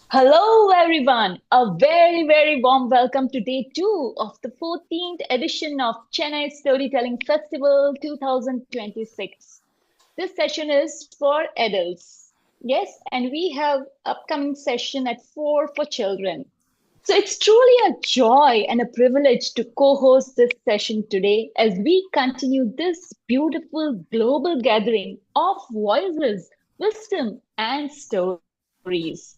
Hello, everyone. A very warm welcome to day two of the 14th edition of Chennai Storytelling Festival 2026. This session is for adults. Yes, and we have upcoming session at 4 for children. So it's truly a joy and a privilege to co-host this session today as we continue this beautiful global gathering of voices, wisdom, and stories.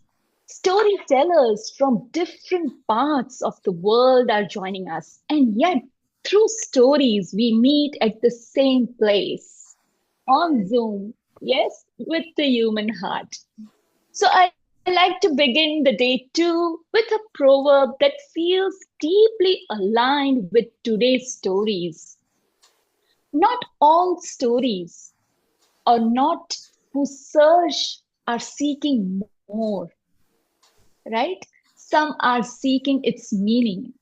Storytellers from different parts of the world are joining us, and yet through stories we meet at the same place on Zoom, yes, with the human heart. So I like to begin the day two with a proverb that feels deeply aligned with today's stories. Not all stories or not who search are seeking more, right? Some are seeking its meaning.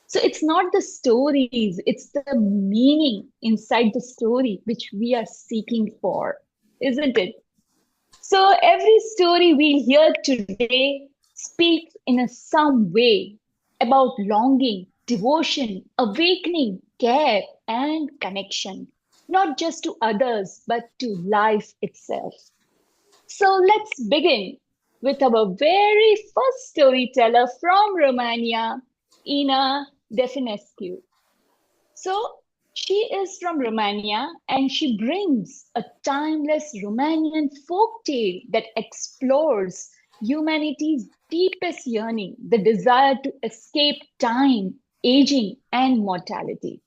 So it's not the stories, it's the meaning inside the story which we are seeking for, isn't it? So every story we hear today speaks in a some way about longing, devotion, awakening, care, and connection, not just to others, but to life itself. So let's begin with our very first storyteller from Romania, Ina Definescu. So she is from Romania and she brings a timeless Romanian folk tale that explores humanity's deepest yearning, the desire to escape time, aging, and mortality.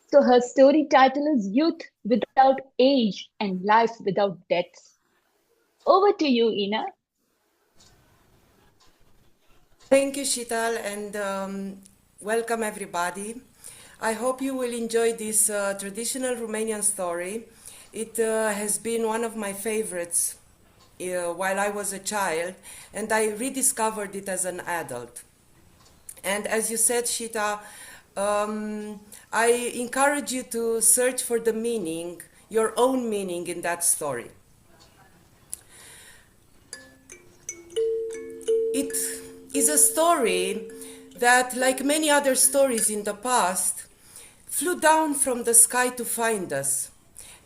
So her story title is Youth Without Age and Life Without Death. Over to you, Ina. Thank you, Shital, and welcome everybody. I hope you will enjoy this traditional Romanian story. It has been one of my favorites while I was a child, and I rediscovered it as an adult. And as you said, Shita, I encourage you to search for the meaning, your own meaning in that story. It is a story that, like many other stories in the past, flew down from the sky to find us.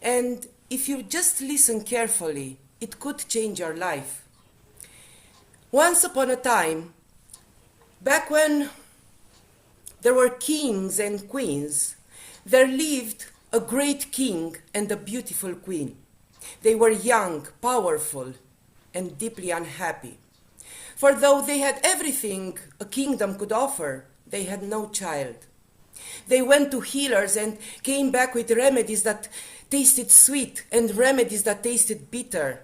And if you just listen carefully, it could change your life. Once upon a time, back when there were kings and queens, there lived a great king and a beautiful queen. They were young, powerful, and deeply unhappy. For though they had everything a kingdom could offer, they had no child. They went to healers and came back with remedies that tasted sweet and remedies that tasted bitter.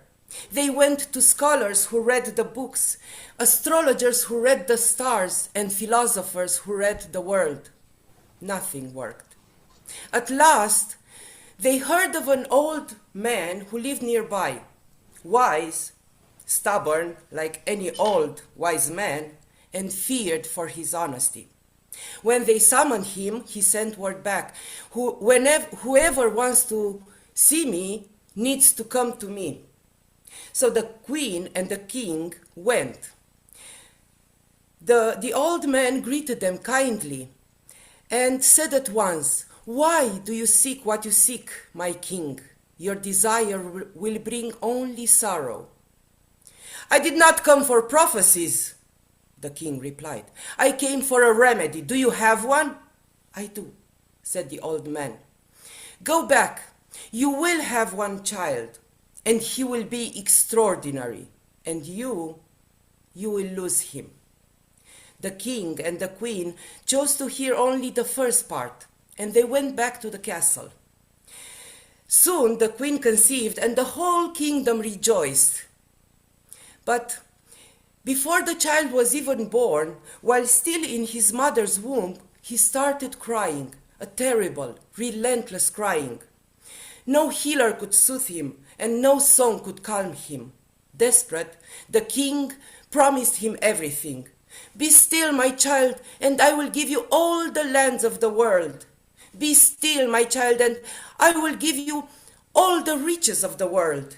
They went to scholars who read the books, astrologers who read the stars, and philosophers who read the world. Nothing worked. At last, they heard of an old man who lived nearby, wise, stubborn like any old wise man, and feared for his honesty. When they summoned him, he sent word back, whoever wants to see me needs to come to me. So the queen and the king went. The old man greeted them kindly and said at once, "Why do you seek what you seek, my king? Your desire will bring only sorrow." "I did not come for prophecies," the king replied. "I came for a remedy. Do you have one?" "I do," said the old man. "Go back. You will have one child, and he will be extraordinary, and you will lose him." The king and the queen chose to hear only the first part, and they went back to the castle. Soon the queen conceived, and the whole kingdom rejoiced. But before the child was even born, while still in his mother's womb, he started crying, a terrible, relentless crying. No healer could soothe him, and no song could calm him. Desperate, the king promised him everything. "Be still, my child, and I will give you all the lands of the world. Be still, my child, and I will give you all the riches of the world.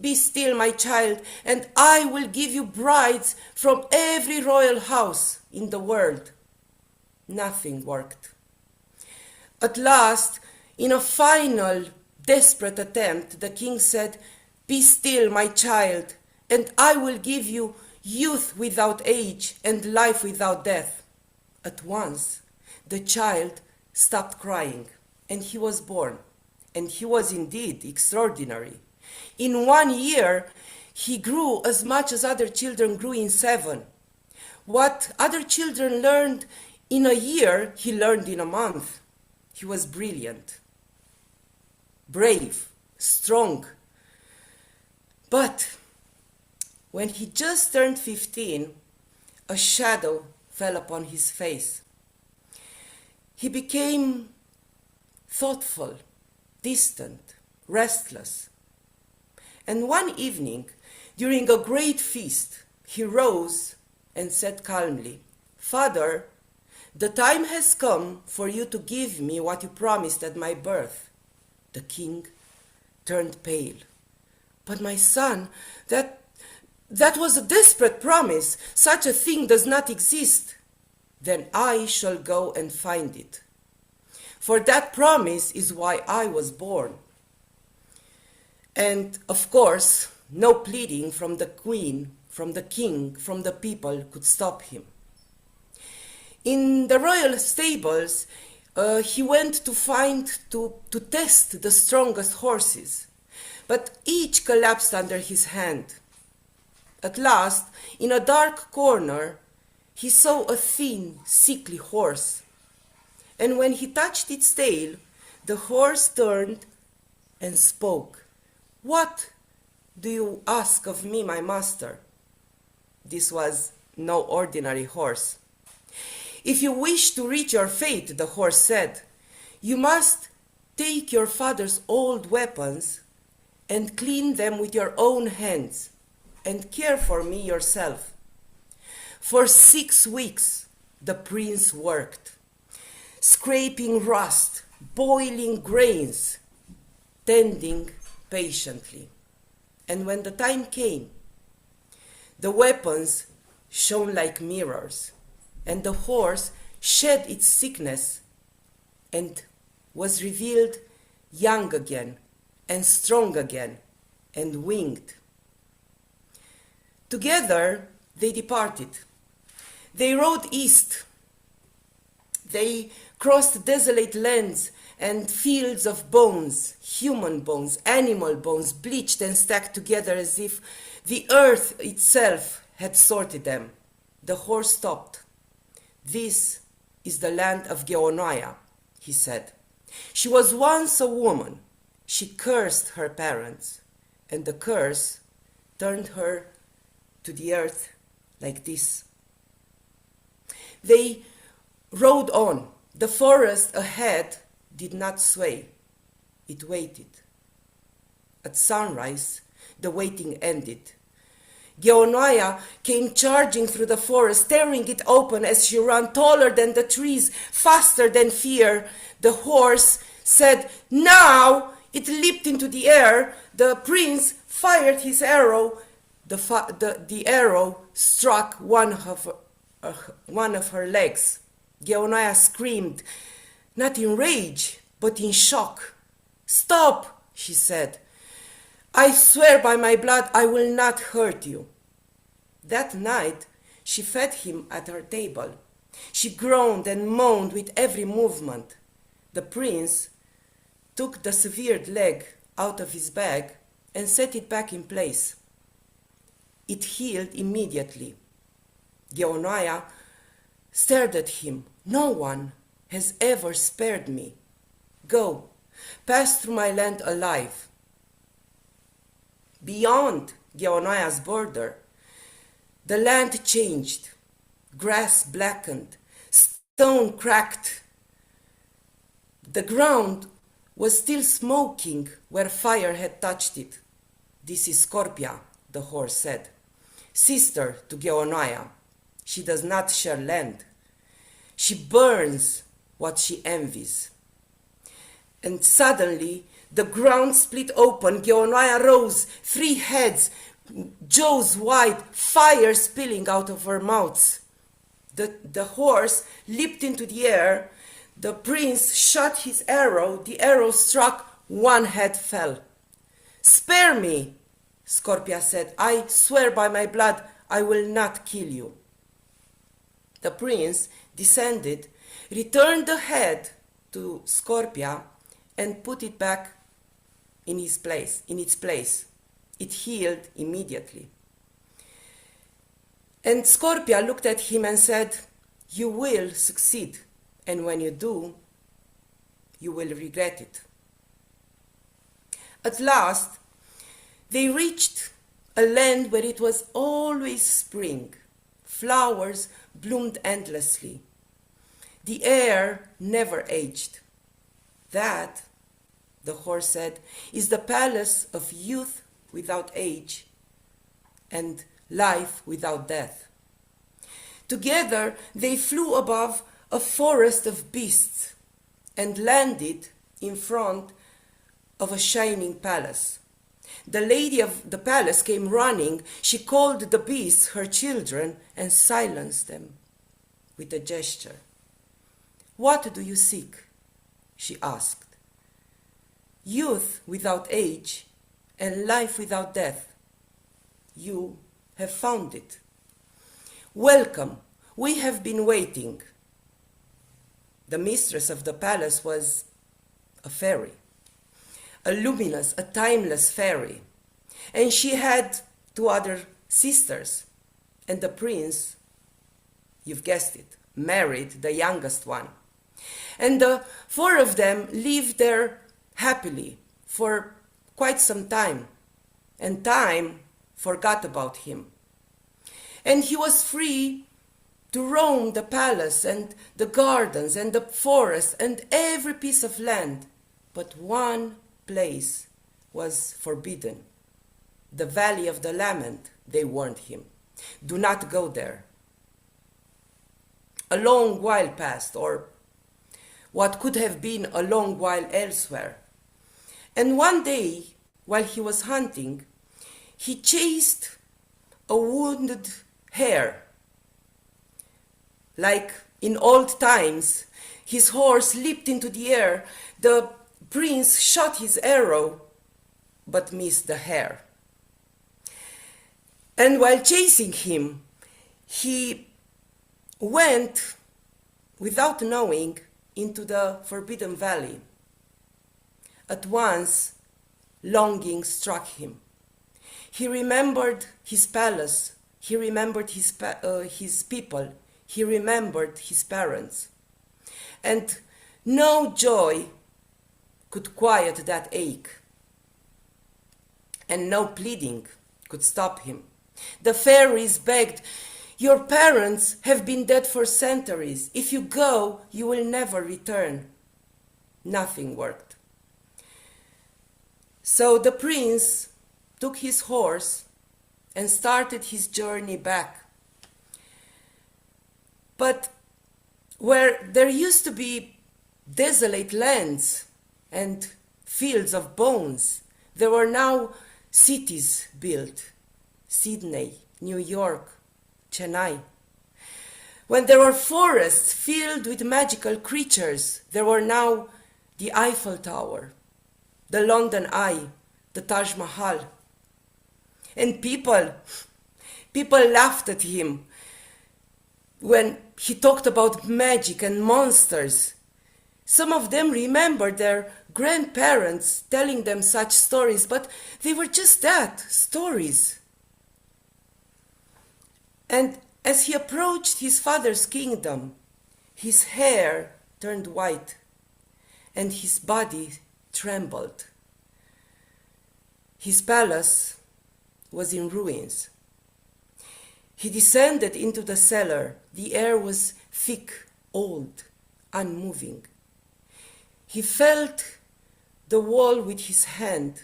Be still, my child, and I will give you brides from every royal house in the world. Nothing worked. At last, in a final, desperate attempt, the king said, Be still, my child, and I will give you youth without age and life without death. At once, the child stopped crying, and he was born. And he was indeed extraordinary. In 1 year, he grew as much as other children grew in 7. What other children learned in a year, he learned in a month. He was brilliant, brave, strong. But when he just turned 15, a shadow fell upon his face. He became thoughtful, distant, restless. And one evening, during a great feast, he rose and said calmly, Father, the time has come for you to give me what you promised at my birth. The king turned pale. But my son, that was a desperate promise. Such a thing does not exist. Then I shall go and find it. For that promise is why I was born. And of course, no pleading from the queen, from the king, from the people could stop him. In the royal stables, he went to test the strongest horses, but each collapsed under his hand. At last, in a dark corner, he saw a thin, sickly horse. And when he touched its tail, the horse turned and spoke. What do you ask of me, my master? This was no ordinary horse. If you wish to reach your fate, the horse said, you must take your father's old weapons and clean them with your own hands and care for me yourself. For 6 weeks, the prince worked, scraping rust, boiling grains, tending patiently. And when the time came, the weapons shone like mirrors, and the horse shed its sickness and was revealed young again and strong again and winged. Together they departed. They rode east. They crossed desolate lands and fields of bones, human bones, animal bones, bleached and stacked together as if the earth itself had sorted them. The horse stopped. This is the land of Geonoia, he said. She was once a woman. She cursed her parents, and the curse turned her to the earth like this. They rode on. The forest ahead did not sway. It waited. At sunrise, the waiting ended. Geonoia came charging through the forest, tearing it open as she ran, taller than the trees, faster than fear. The horse said, now! It leaped into the air. The prince fired his arrow. The arrow struck one of her legs. Geonoia screamed, not in rage, but in shock. Stop, she said. I swear by my blood I will not hurt you. That night she fed him at her table. She groaned and moaned with every movement. The prince took the severed leg out of his bag and set it back in place. It healed immediately. Geonoia stared at him. No one has ever spared me. Go, pass through my land alive. Beyond Geonoia's border, the land changed. Grass blackened, stone cracked. The ground was still smoking where fire had touched it. This is Scorpia, the horse said, sister to Geonoia. She does not share land. She burns what she envies. And suddenly The ground split open, Geonoia rose, 3 heads, jaws wide, fire spilling out of her mouths. The horse leaped into the air. The prince shot his arrow. The arrow struck. 1 head fell. "Spare me," Scorpia said. "I swear by my blood I will not kill you." The prince descended, returned the head to Scorpia, and put it back in its place. It healed immediately. And Scorpia looked at him and said, "You will succeed, and when you do, you will regret it." At last, they reached a land where it was always spring. Flowers bloomed endlessly. The air never aged. "That," the horse said, "is the palace of youth without age and life without death." Together they flew above a forest of beasts and landed in front of a shining palace. The lady of the palace came running. She called the beasts her children and silenced them with a gesture. "What do you seek?" she asked. "Youth without age and life without death. You have found it. Welcome, we have been waiting." The mistress of the palace was a fairy, a luminous, a timeless fairy. And she had 2 other sisters. And the prince, you've guessed it, married the youngest one. And the 4 of them lived there happily for quite some time. And time forgot about him. And he was free to roam the palace and the gardens and the forest and every piece of land. But one place was forbidden. The Valley of the Lament, they warned him. "Do not go there." A long while passed, or what could have been a long while elsewhere. And one day, while he was hunting, he chased a wounded hare. Like in old times, his horse leaped into the air. The prince shot his arrow, but missed the hare. And while chasing him, he went, without knowing, into the Forbidden Valley. At once, longing struck him. He remembered his palace. He remembered his people. He remembered his parents. And no joy could quiet that ache. And no pleading could stop him. The fairies begged, "Your parents have been dead for centuries. If you go, you will never return." Nothing worked. So the prince took his horse and started his journey back. But where there used to be desolate lands and fields of bones, there were now cities built. Sydney, New York, Chennai. When there were forests filled with magical creatures, there were now the Eiffel Tower, the London Eye, the Taj Mahal. And people laughed at him when he talked about magic and monsters. Some of them remembered their grandparents telling them such stories, but they were just that, stories. And as he approached his father's kingdom, his hair turned white and his body trembled. His palace was in ruins. He descended into the cellar. The air was thick, old, unmoving. He felt the wall with his hand,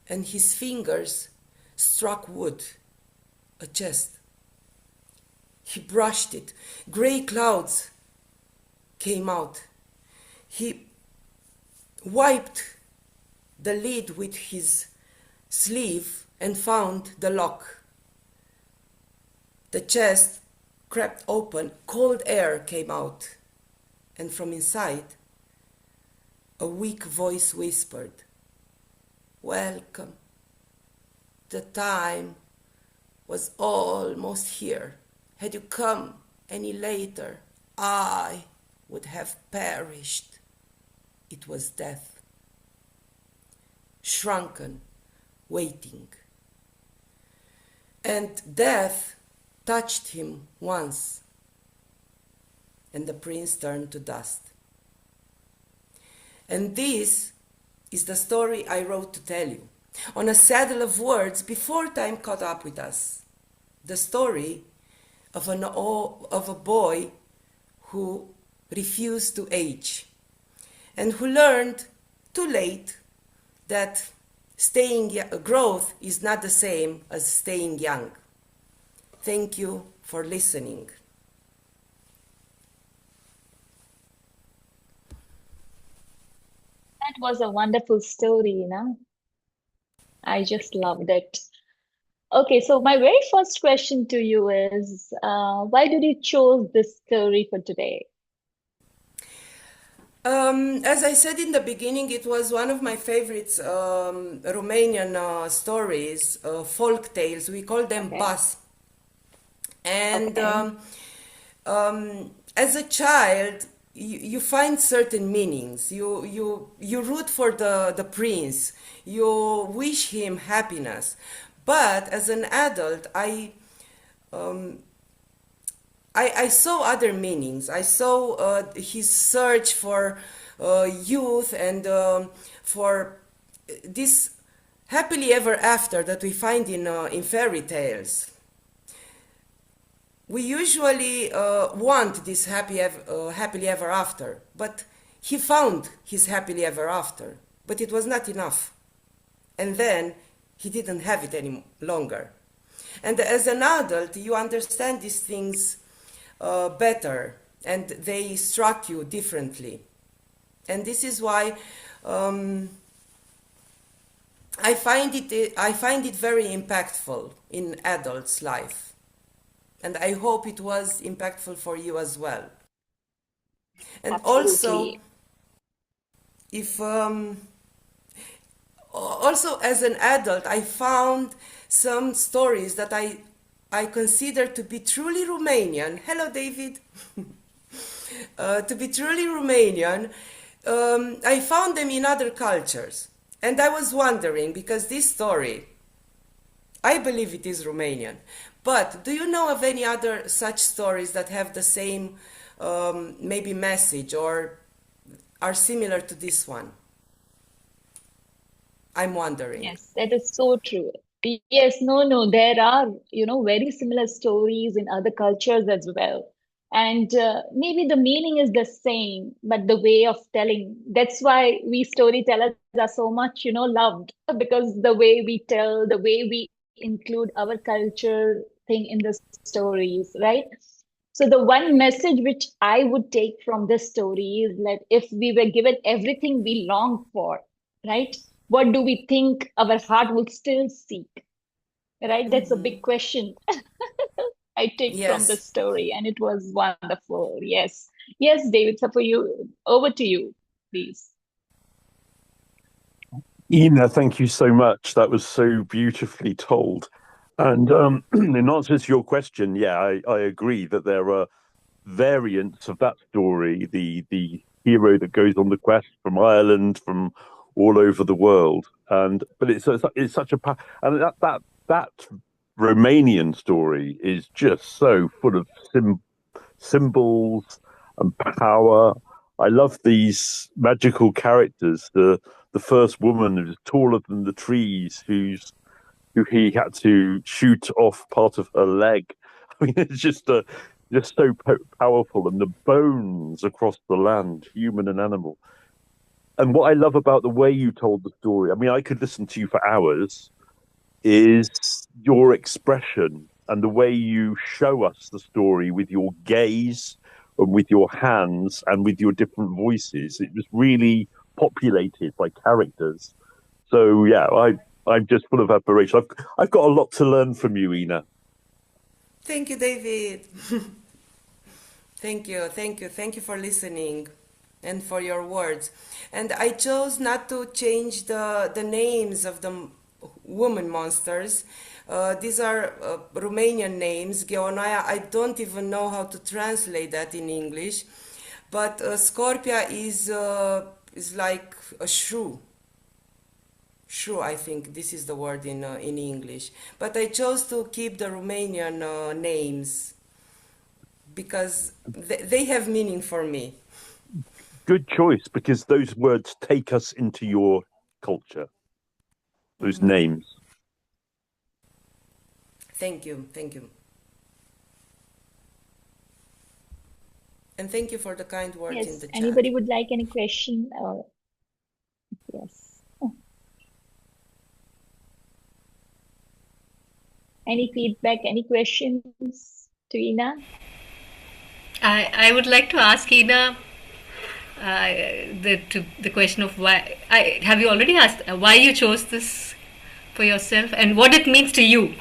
and his fingers struck wood, a chest. He brushed it. Gray clouds came out. He wiped the lid with his sleeve and found the lock. The chest crept open, cold air came out, and from inside, a weak voice whispered, "Welcome. The time was almost here. Had you come any later, I would have perished." It was death. Shrunken, waiting. And death touched him once, and the prince turned to dust. And this is the story I wrote to tell you, on a saddle of words before time caught up with us. The story of a boy who refused to age and who learned too late that growth is not the same as staying young. Thank you for listening. That was a wonderful story, I just loved it. Okay, so my very first question to you is, why did you choose this story for today? As I said in the beginning, it was one of my favorites, Romanian stories, folk tales. We call them Okay. bas. And Okay. As a child, you find certain meanings. You root for the prince. You wish him happiness. But as an adult, I saw other meanings. I saw his search for youth and for this happily ever after that we find in fairy tales. We usually want this happily ever after, but he found his happily ever after, but it was not enough. And then he didn't have it any longer. And as an adult, you understand these things better, and they struck you differently. And this is why I find it very impactful in adults' life. And I hope it was impactful for you as well. And Absolutely. also as an adult, I found some stories that I consider to be truly Romanian. Hello, David. To be truly Romanian, I found them in other cultures. And I was wondering, because this story, I believe it is Romanian. But do you know of any other such stories that have the same maybe message or are similar to this one? I'm wondering. Yes, that is so true. Yes, no, there are, very similar stories in other cultures as well. And maybe the meaning is the same, but the way of telling, that's why we storytellers are so much, loved, because the way we tell, the way we include our culture thing in the stories, right? So the one message which I would take from this story is that if we were given everything we long for, right? What do we think our heart would still seek? Right? That's a big question I take from the Yes. story, and it was wonderful. Yes. Yes, David, so for you, over to you, please. Ina, thank you so much. That was so beautifully told. And in answer to your question, yeah, I agree that there are variants of that story. The hero that goes on the quest from Ireland, from all over the world, and but it's such and that Romanian story is just so full of symbols and power. I love these magical characters. The first woman who's taller than the trees, who he had to shoot off part of her leg. I mean, it's just so powerful, and the bones across the land, human and animal. And what I love about the way you told the story, I mean, I could listen to you for hours, is your expression and the way you show us the story with your gaze and with your hands and with your different voices. It was really populated by characters. So yeah, I'm just full of admiration. I've got a lot to learn from you, Ina. Thank you, David. Thank you for listening and for your words. And I chose not to change the names of the woman monsters. These are Romanian names. Geonoia, I don't even know how to translate that in English. But Scorpia is like a shrew. Shrew, I think this is the word in English. But I chose to keep the Romanian names because they have meaning for me. Good choice, because those words take us into your culture. Those names. Thank you. And thank you for the kind words in Yes, the chat. anybody would like any question? Yes. Any feedback, any questions to Ina? I would like to ask Ina the question of why. Have you already asked why you chose this for yourself and what it means to you?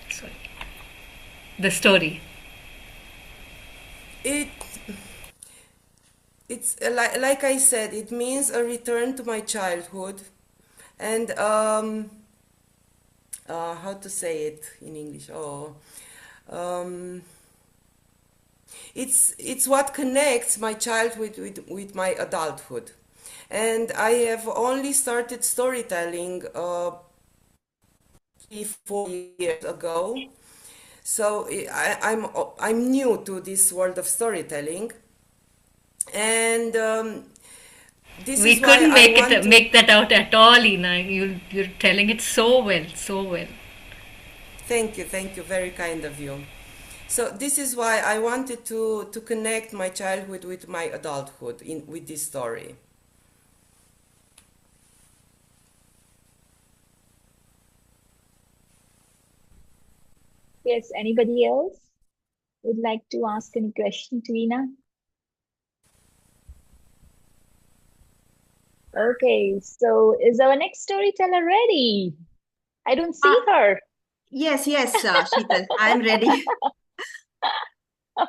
Sorry. The story. It's like I said, it means a return to my childhood, and how to say it in English? It's what connects my childhood with my adulthood, and I have only started storytelling 3-4 years ago, so I'm new to this world of storytelling, and this We is why couldn't I want to... make that out at all, Ina. You're telling it so well, so well. Thank you, very kind of you. So this is why I wanted to connect my childhood with my adulthood with this story. Yes, anybody else would like to ask any question to Ina? Okay, so is our next storyteller ready? I don't see her. Yes, Sheetal, I'm ready.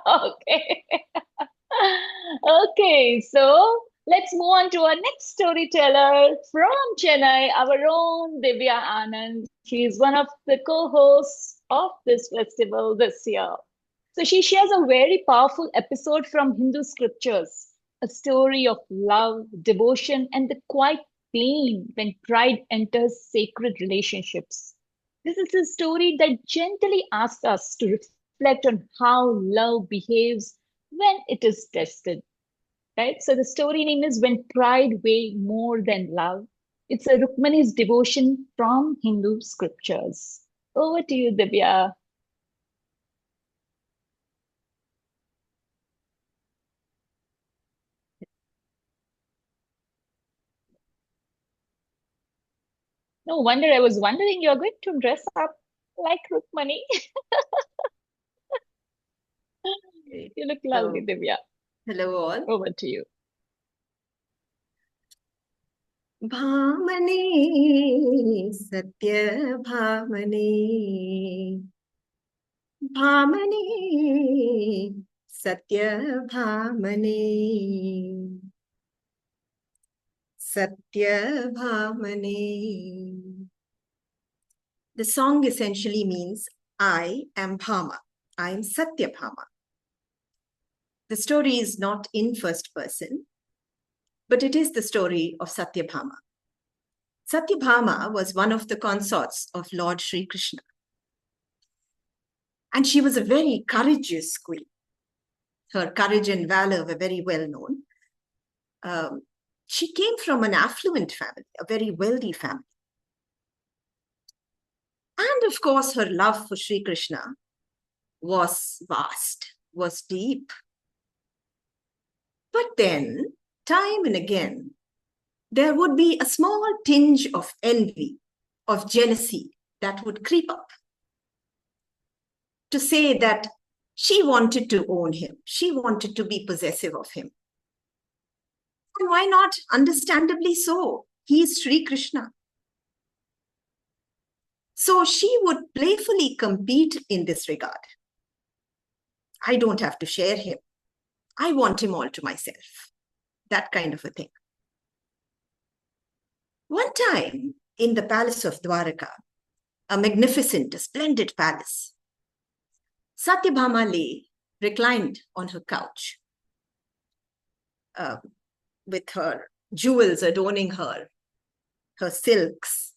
Okay. Okay, so let's move on to our next storyteller from Chennai, our own Divya Anand. She is one of the co-hosts of this festival this year. So she shares a very powerful episode from Hindu scriptures, a story of love, devotion, and the quiet pain when pride enters sacred relationships. This is a story that gently asks us to reflect on how love behaves when it is tested. Right? So the story name is When Pride Weigh More Than Love. It's a Rukmani's devotion from Hindu scriptures. Over to you, Divya. No wonder I was wondering you're going to dress up like Rukmani. You look lovely, So, Divya. hello all. Over to you. Bhamani, Satya Bhamani. Bhamani, Satya Bhamani. Satya Bhamani. The song essentially means, I am Bhama. I am Satya Bhama. The story is not in first person, but it is the story of Satyabhama. Satyabhama was one of the consorts of Lord Sri Krishna. And she was a very courageous queen. Her courage and valor were very well known. She came from an affluent family, a very wealthy family. And of course, her love for Sri Krishna was vast, was deep. But then, time and again, there would be a small tinge of envy, of jealousy that would creep up to say that she wanted to own him. She wanted to be possessive of him. And why not? Understandably so. He is Sri Krishna. So she would playfully compete in this regard. I don't have to share him. I want him all to myself. That kind of a thing. One time in the palace of Dwaraka, a magnificent, a splendid palace, Satyabhama lay reclined on her couch with her jewels adorning her, her silks,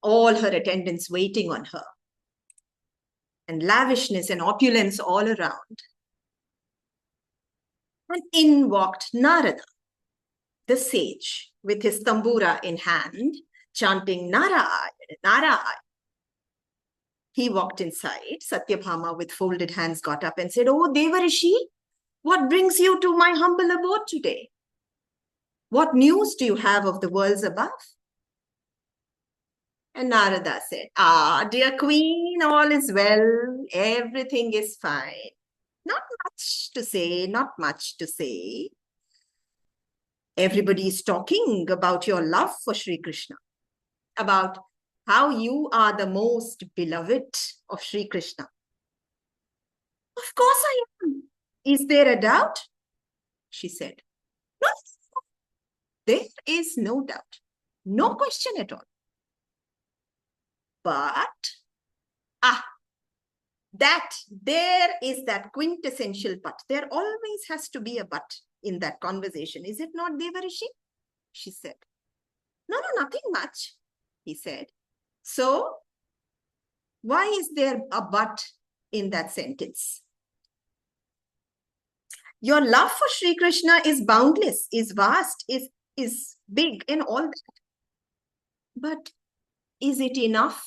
all her attendants waiting on her, and lavishness and opulence all around. And in walked Narada, the sage, with his tambura in hand, chanting Narayana, Narayana. He walked inside. Satyabhama, with folded hands, got up and said, "Oh, Devarishi, what brings you to my humble abode today? What news do you have of the worlds above?" And Narada said, "Ah, dear queen, all is well. Everything is fine. Not much to say, not much to say. Everybody is talking about your love for Sri Krishna, about how you are the most beloved of Sri Krishna." "Of course I am. Is there a doubt?" she said. "No, there is no doubt. No question at all. But, there is that quintessential but. There always has to be a but in that conversation. Is it not, Devarishi?" she said. No, nothing much," he said. "So, why is there a but in that sentence?" "Your love for Sri Krishna is boundless, is vast, is big and all that. But is it enough?"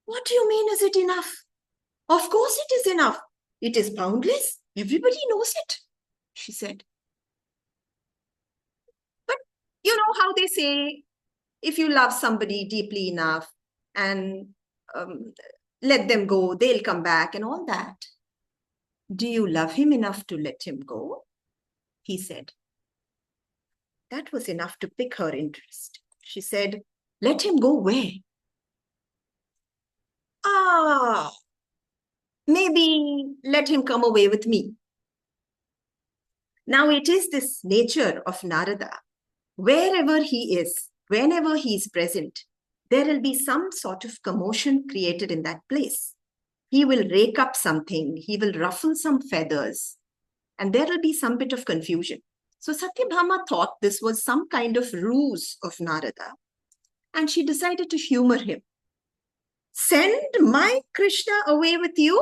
"What do you mean, is it enough? Of course it is enough. It is boundless. Everybody knows it," she said. "But you know how they say, if you love somebody deeply enough and let them go, they'll come back and all that. Do you love him enough to let him go?" he said. That was enough to pique her interest. She said, "Let him go where?" "Maybe let him come away with me." Now it is this nature of Narada. Wherever he is, whenever he is present, there will be some sort of commotion created in that place. He will rake up something, he will ruffle some feathers, and there will be some bit of confusion. So Satyabhama thought this was some kind of ruse of Narada, and she decided to humor him. "Send my Krishna away with you?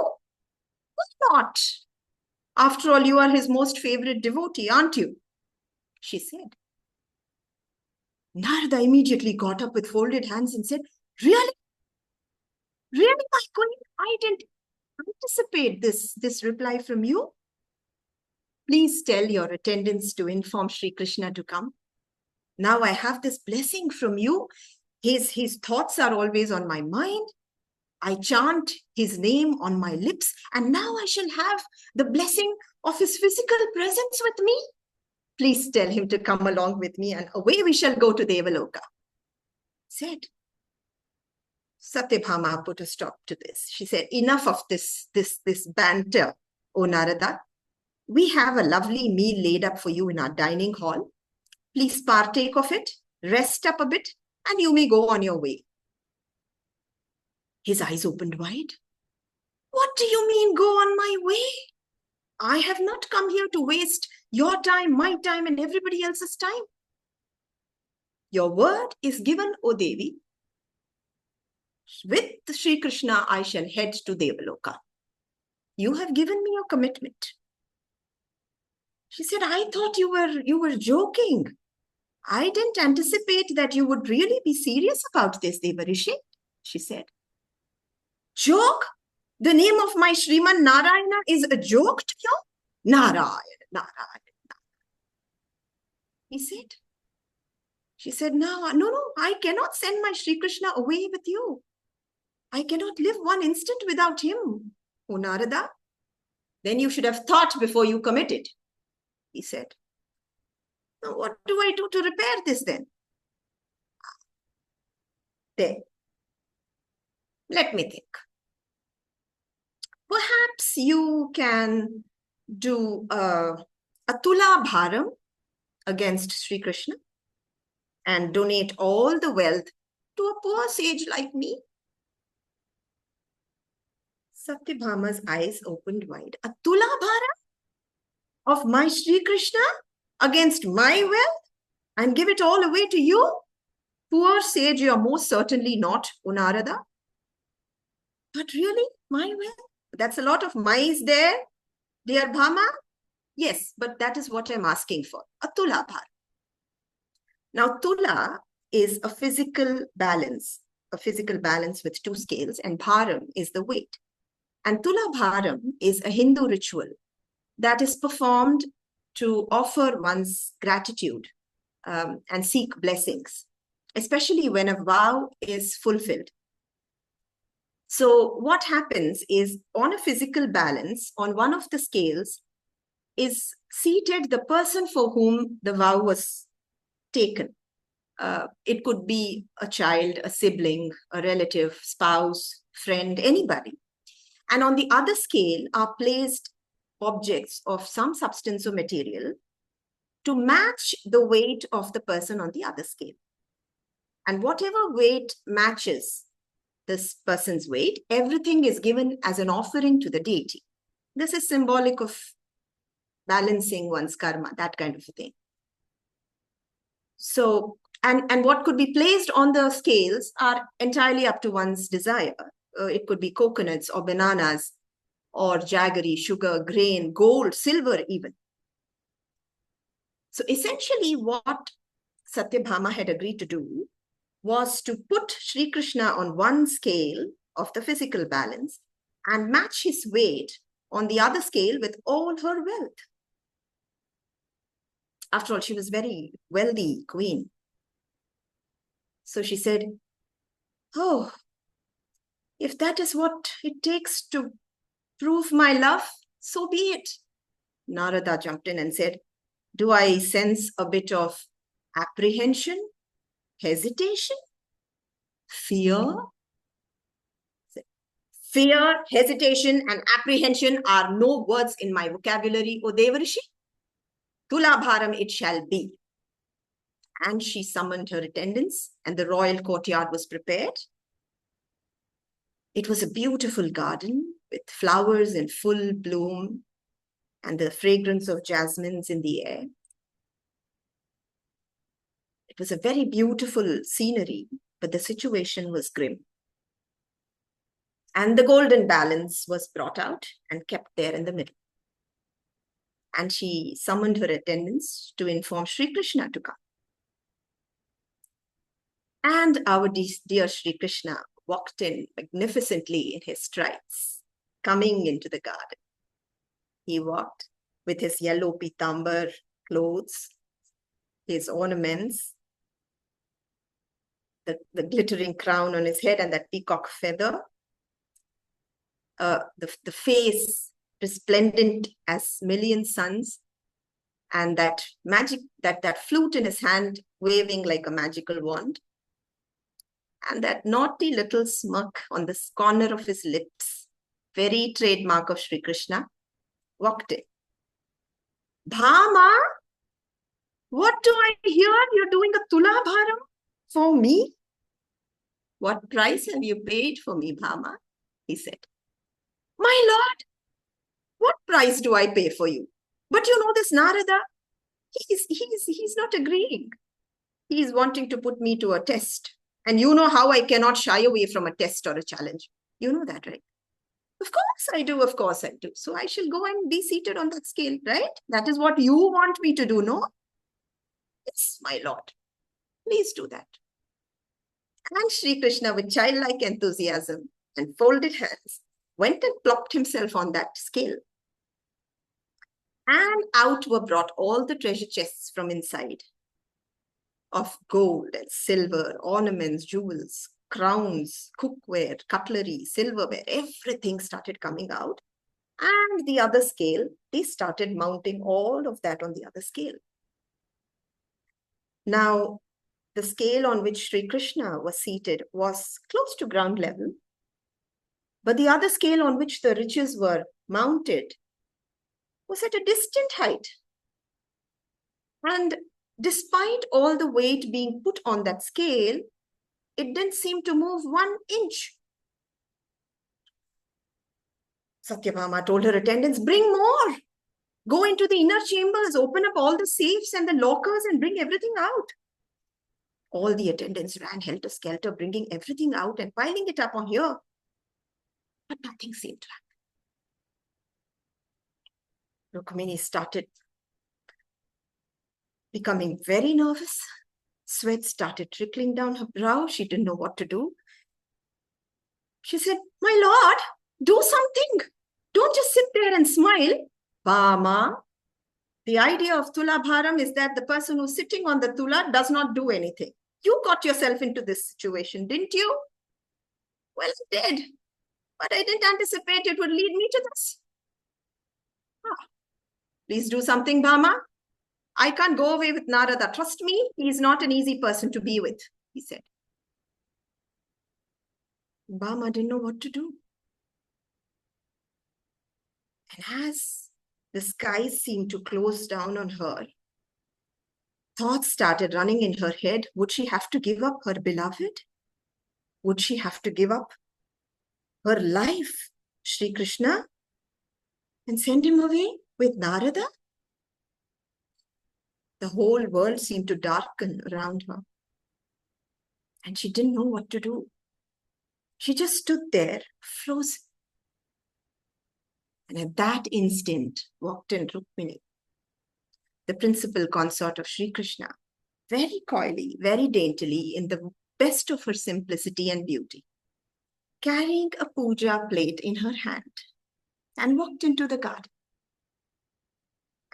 Why not? After all, you are his most favorite devotee, aren't you?" she said. Narada immediately got up with folded hands and said, "Really? Really, my queen? I didn't anticipate this reply from you. Please tell your attendants to inform Sri Krishna to come. Now I have this blessing from you. His thoughts are always on my mind. I chant his name on my lips, and now I shall have the blessing of his physical presence with me. Please tell him to come along with me, and away we shall go to Devaloka," said. Satyabhama put a stop to this. She said, "Enough of this banter, O Narada. We have a lovely meal laid up for you in our dining hall. Please partake of it, rest up a bit, and you may go on your way." His eyes opened wide. "What do you mean, go on my way? I have not come here to waste your time, my time, and everybody else's time. Your word is given, O Devi. With Sri Krishna, I shall head to Devaloka. You have given me your commitment." She said, "I thought you were joking. I didn't anticipate that you would really be serious about this, Devarishi," she said. "Joke? The name of my Sriman Narayana is a joke to you? Narayana, Narayana," he said. She said, No, I cannot send my Sri Krishna away with you. I cannot live one instant without him, O Narada." "Then you should have thought before you committed," he said. "Now what do I do to repair this then?" There. Let me think. Perhaps you can do a Tula Bharam against Sri Krishna and donate all the wealth to a poor sage like me. Satyabhama's eyes opened wide. A Tula Bharam of my Sri Krishna against my wealth and give it all away to you? Poor sage, you are most certainly not, Unarada. But really, my wealth? That's a lot of mice there, dear Bhama. Yes, but that is what I'm asking for, a Tula Bharam. Now, Tula is a physical balance with two scales, and Bharam is the weight. And Tula Bharam is a Hindu ritual that is performed to offer one's gratitude and seek blessings, especially when a vow is fulfilled. So what happens is, on a physical balance, on one of the scales is seated the person for whom the vow was taken. It could be a child, a sibling, a relative, spouse, friend, anybody. And on the other scale are placed objects of some substance or material to match the weight of the person on the other scale. And whatever weight matches this person's weight, everything is given as an offering to the deity. This is symbolic of balancing one's karma, that kind of a thing. So, and what could be placed on the scales are entirely up to one's desire. It could be coconuts or bananas or jaggery, sugar, grain, gold, silver even. So essentially what Satyabhama had agreed to do was to put Sri Krishna on one scale of the physical balance and match his weight on the other scale with all her wealth. After all, she was very wealthy queen. So she said, oh, if that is what it takes to prove my love, so be it. Narada jumped in and said, do I sense a bit of apprehension, hesitation, fear? Fear, hesitation, and apprehension are no words in my vocabulary, O Devarishi. Tula Bharam it shall be. And she summoned her attendants, and the royal courtyard was prepared. It was a beautiful garden with flowers in full bloom and the fragrance of jasmines in the air. It was a very beautiful scenery, but the situation was grim. And the golden balance was brought out and kept there in the middle. And she summoned her attendants to inform Sri Krishna to come. And our dear Sri Krishna walked in magnificently in his strides, coming into the garden. He walked with his yellow pitambar clothes, his ornaments, the glittering crown on his head and that peacock feather, the face resplendent as million suns, and that magic, that flute in his hand waving like a magical wand, and that naughty little smirk on the corner of his lips, very trademark of Sri Krishna, walked in. Bhama, what do I hear? You're doing a Tula Bharam for me? What price have you paid for me, Bhama? He said. My lord, what price do I pay for you? But you know this Narada, he's not agreeing. He's wanting to put me to a test. And you know how I cannot shy away from a test or a challenge. You know that, right? Of course I do, of course I do. So I shall go and be seated on that scale, right? That is what you want me to do, no? Yes, my lord. Please do that. And Sri Krishna, with childlike enthusiasm and folded hands, went and plopped himself on that scale. And out were brought all the treasure chests from inside of gold and silver, ornaments, jewels, crowns, cookware, cutlery, silverware, everything started coming out. And the other scale, they started mounting all of that on the other scale. Now, the scale on which Sri Krishna was seated was close to ground level, but the other scale on which the riches were mounted was at a distant height. And despite all the weight being put on that scale, it didn't seem to move 1 inch. Satyabhama told her attendants, bring more. Go into the inner chambers, open up all the safes and the lockers and bring everything out. All the attendants ran helter-skelter, bringing everything out and piling it up on here. But nothing seemed to happen. Rukmini started becoming very nervous. Sweat started trickling down her brow. She didn't know what to do. She said, my lord, do something. Don't just sit there and smile. Bhama, the idea of Tula Bharam is that the person who's sitting on the Tula does not do anything. You got yourself into this situation, didn't you? Well, I did. But I didn't anticipate it would lead me to this. Please do something, Bhama. I can't go away with Narada. Trust me, he's not an easy person to be with, he said. Bhama didn't know what to do. And as the skies seemed to close down on her, thoughts started running in her head. Would she have to give up her beloved? Would she have to give up her life, Sri Krishna, and send him away with Narada? The whole world seemed to darken around her. And she didn't know what to do. She just stood there, frozen. And at that instant walked in Rukmini, the principal consort of Sri Krishna, very coyly, very daintily, in the best of her simplicity and beauty, carrying a puja plate in her hand, and walked into the garden.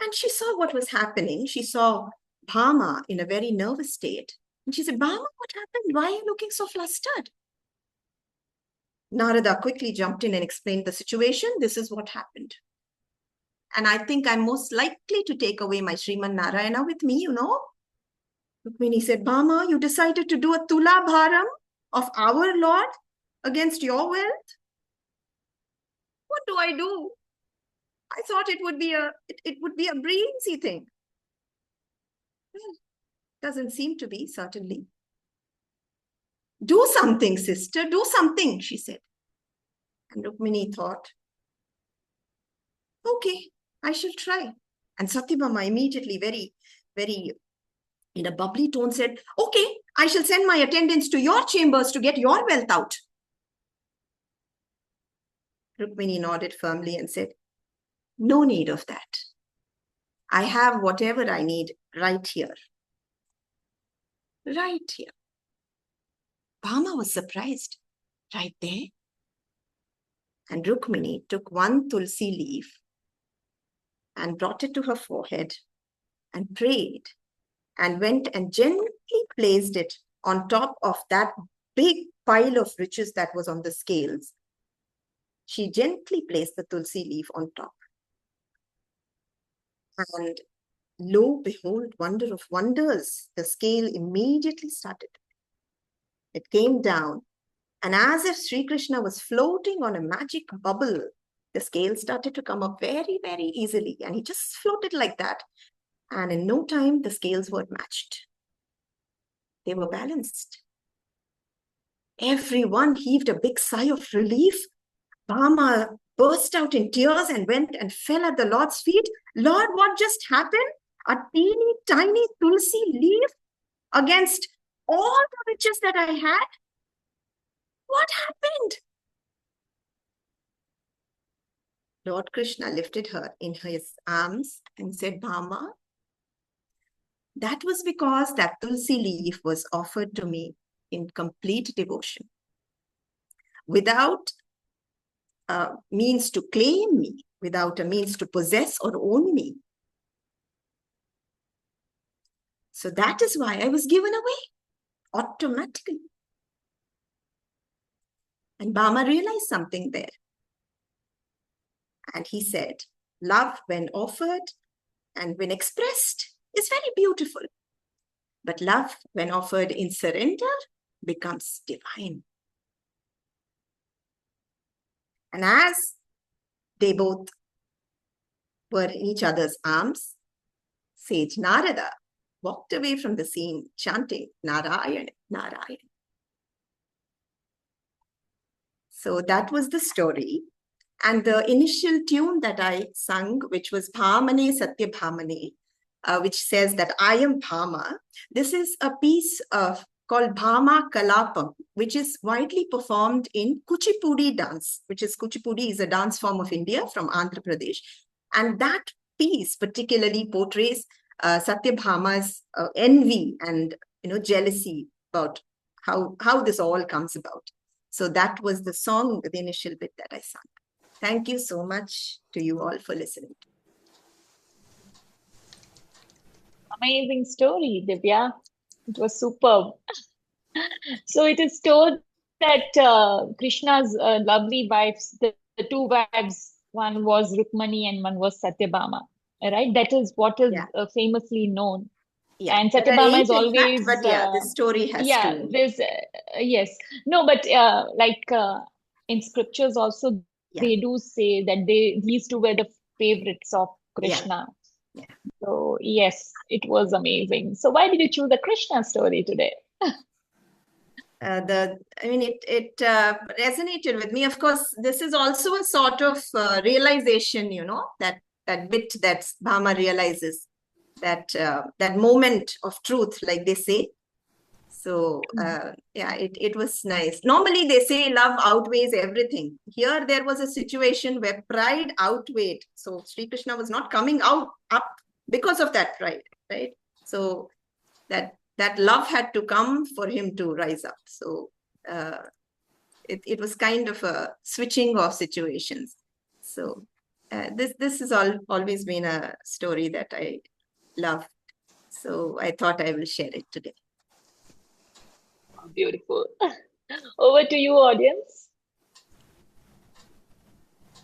And she saw what was happening. She saw Bhama in a very nervous state. And she said, Bhama, what happened? Why are you looking so flustered? Narada quickly jumped in and explained the situation. This is what happened. And I think I'm most likely to take away my Sriman Narayana with me, you know. Rukmini said, Bhama, you decided to do a Tula Bharam of our Lord against your wealth? What do I do? I thought it would be a breezy thing. Well, doesn't seem to be, certainly. Do something, sister, do something, she said. And Rukmini thought, okay, I shall try. And Satyabhama immediately, very in a bubbly tone said, okay, I shall send my attendants to your chambers to get your wealth out. Rukmini nodded firmly and said, no need of that. I have whatever I need right here. Right here. Bhama was surprised. Right there? And Rukmini took one tulsi leaf and brought it to her forehead and prayed and went and gently placed it on top of that big pile of riches that was on the scales. She gently placed the tulsi leaf on top. And lo, behold, wonder of wonders, the scale immediately started. It came down, and as if Sri Krishna was floating on a magic bubble, the scale started to come up very, very easily, and he just floated like that. And in no time, the scales were matched. They were balanced. Everyone heaved a big sigh of relief. Bhama burst out in tears and went and fell at the Lord's feet. Lord, what just happened? A teeny tiny tulsi leaf against all the riches that I had? What happened? Lord Krishna lifted her in his arms and said, Bhama, that was because that tulsi leaf was offered to me in complete devotion, without a means to claim me, without a means to possess or own me. So that is why I was given away automatically. And Bhama realized something there. And he said, love when offered and when expressed is very beautiful. But love, when offered in surrender, becomes divine. And as they both were in each other's arms, sage Narada walked away from the scene, chanting Narayan, Narayan. So that was the story. And the initial tune that I sung, which was Bhamane Satya Bhamane, which says that I am Bhama. This is a piece called Bhama Kalapam, which is widely performed in Kuchipudi dance, Kuchipudi is a dance form of India from Andhra Pradesh. And that piece particularly portrays Satya Bhama's envy and jealousy about how this all comes about. So that was the song, the initial bit that I sang. Thank you so much to you all for listening. Amazing story, Divya. It was superb. So it is told that Krishna's lovely wives, the two wives, one was Rukmani and one was Satyabhama, right? That is what is famously known. Yeah. And Satyabhama is Fact, always, but the story has to. There's, yes. No, but in scriptures also, they do say that these two were the favorites of Krishna. Yeah. So yes, it was amazing. So why did you choose the Krishna story today? It resonated with me. Of course, this is also a sort of realization, that bit that Bhama realizes, that moment of truth, like they say. So it was nice. Normally they say love outweighs everything. Here there was a situation where pride outweighed. So Sri Krishna was not coming up because of that pride, right? So that love had to come for him to rise up. So it was kind of a switching of situations. So this has always been a story that I love. So I thought I will share it today. Beautiful. Over to you, audience.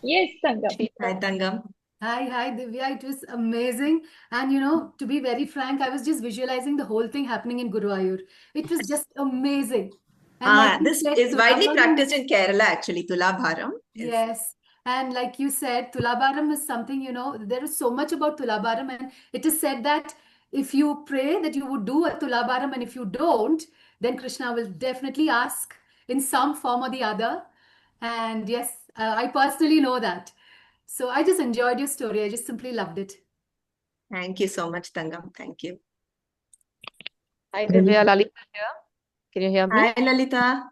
Yes, Tangam. Hi, Tangam. Hi, Divya. It was amazing. And to be very frank, I was just visualizing the whole thing happening in Guruvayur. It was just amazing. And like this said, is widely Tulabharam, practiced in Kerala, actually, Tulabharam. Yes. And like you said, Tulabharam is something, there is so much about Tulabharam. And it is said that if you pray that you would do a Tulabharam, and if you don't, then Krishna will definitely ask in some form or the other. And yes, I personally know that. So I just enjoyed your story. I just simply loved it. Thank you so much, Tangam. Thank you. Hi, Divya. Lalita here. Can you hear me? Hi, Lalita.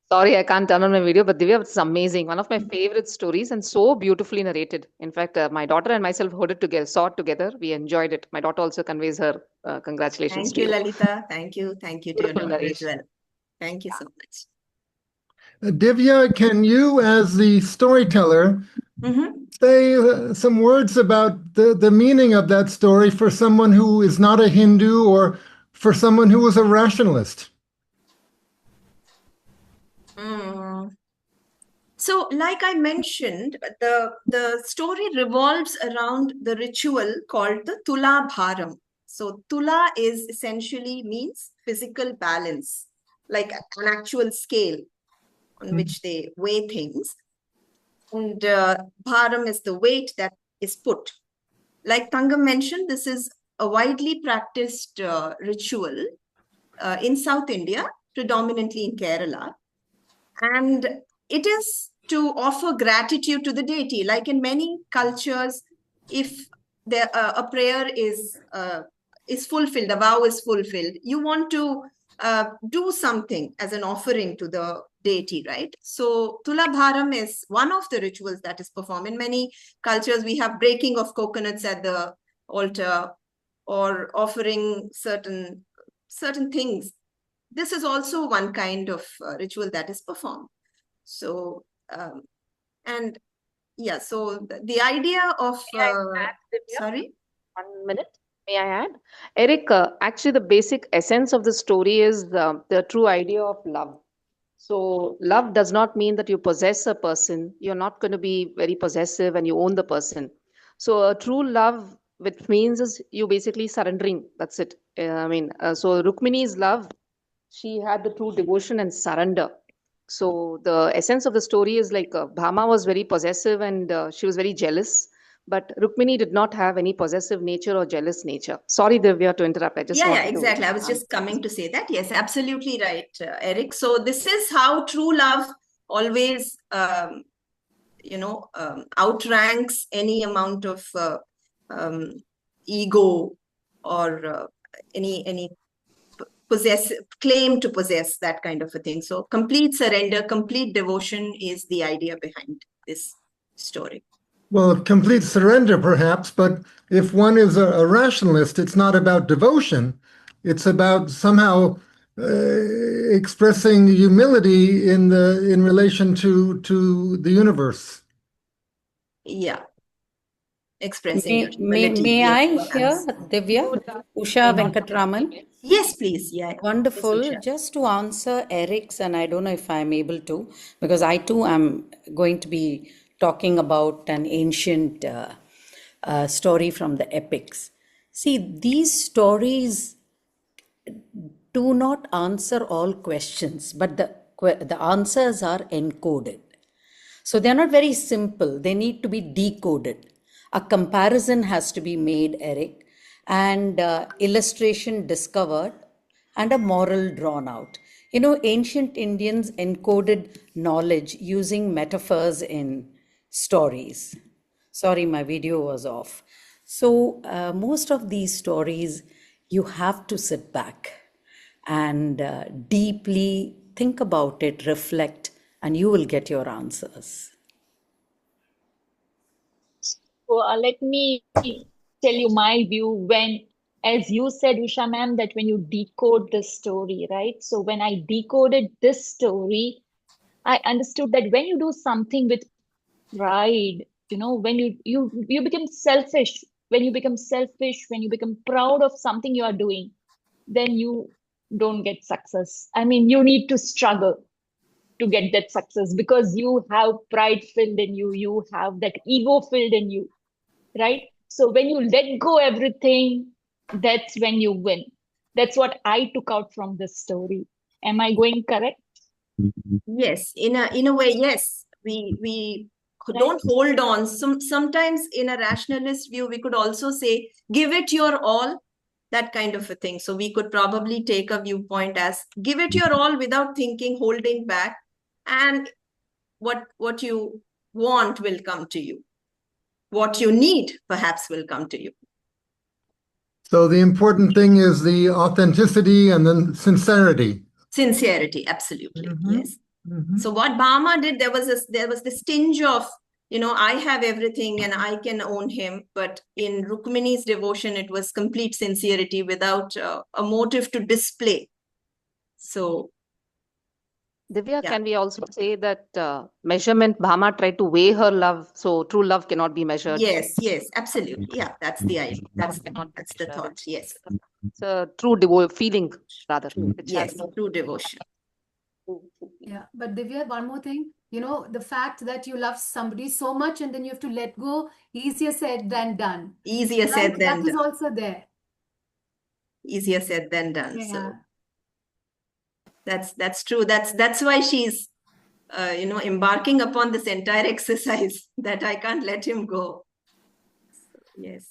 Sorry, I can't turn on my video, but Divya, it's amazing. One of my favorite stories and so beautifully narrated. In fact, my daughter and myself heard it together, saw it together. We enjoyed it. My daughter also conveys her congratulations Thank to you, you. Lalita. Thank you. Thank you to your Beautiful daughter as narration. well. Thank you so much. Divya, can you, as the storyteller, say some words about the meaning of that story for someone who is not a Hindu or for someone who is a rationalist? So, like I mentioned, the story revolves around the ritual called the Tula Bharam. So, Tula is essentially means physical balance, like an actual scale on which they weigh things. And Bharam is the weight that is put. Like Tangam mentioned, this is a widely practiced ritual in South India, predominantly in Kerala. And it is to offer gratitude to the deity. Like in many cultures, if a prayer is fulfilled, a vow is fulfilled, you want to do something as an offering to the deity, right? So Tula Bharam is one of the rituals that is performed. In many cultures, we have breaking of coconuts at the altar or offering certain things. This is also one kind of ritual that is performed. So, so the idea of, sorry? 1 minute. May I add? Eric, actually the basic essence of the story is the true idea of love. So love does not mean that you possess a person. You're not going to be very possessive and you own the person. So a true love which means is you basically surrendering. That's it. So Rukmini's love, she had the true devotion and surrender. So the essence of the story is like Bhama was very possessive and she was very jealous. But Rukmini did not have any possessive nature or jealous nature. Sorry, Divya, to interrupt. I just Yeah, wanted exactly. I was just coming to say that. Yes, absolutely right, Eric. So this is how true love always, outranks any amount of ego or any claim to possess, that kind of a thing. So complete surrender, complete devotion is the idea behind this story. Well, complete surrender, perhaps, but if one is a rationalist, it's not about devotion. It's about somehow expressing humility in relation to the universe. Yeah. Expressing your humility. May I Yes, hear, Divya? Usha Venkatraman? Yes, please. Yeah. Wonderful. Yes, Usha. Just to answer Eric's, and I don't know if I'm able to, because I too am going to be talking about an ancient story from the epics. See, these stories do not answer all questions, but the answers are encoded. So they're not very simple. They need to be decoded. A comparison has to be made, Eric, and illustration discovered, and a moral drawn out. You know, ancient Indians encoded knowledge using metaphors in stories. Sorry, my video was off. So most of these stories, you have to sit back and deeply think about it, reflect, and you will get your answers. So let me tell you my view when, as you said, Usha ma'am, that when you decode the story, right? So when I decoded this story, I understood that when you do something with pride, when you become selfish, when you become proud of something you are doing, then you don't get success. I mean, you need to struggle to get that success because you have pride filled in you, you have that ego filled in you, right? So when you let go everything, that's when you win. That's what I took out from this story. Am I going correct? Yes, in a way, yes. We don't hold on. Sometimes in a rationalist view, we could also say, give it your all, that kind of a thing. So we could probably take a viewpoint as give it your all without thinking, holding back, and what you want will come to you. What you need perhaps will come to you. So the important thing is the authenticity and the sincerity. Sincerity, absolutely. Yes. So what Bhama did, there was this tinge of, I have everything and I can own him. But in Rukmini's devotion, it was complete sincerity without a motive to display. So, Divya, can we also say that measurement, Bhama tried to weigh her love, so true love cannot be measured? Yes, absolutely. Yeah, that's the idea. That's the thought. Yes. It's a true feeling, rather. Yes, true devotion. Yeah, but Divya, one more thing, the fact that you love somebody so much and then you have to let go, easier said than done. Easier said than done. That is also there. Easier said than done. Yeah. So that's true. That's why she's embarking upon this entire exercise that I can't let him go. Yes.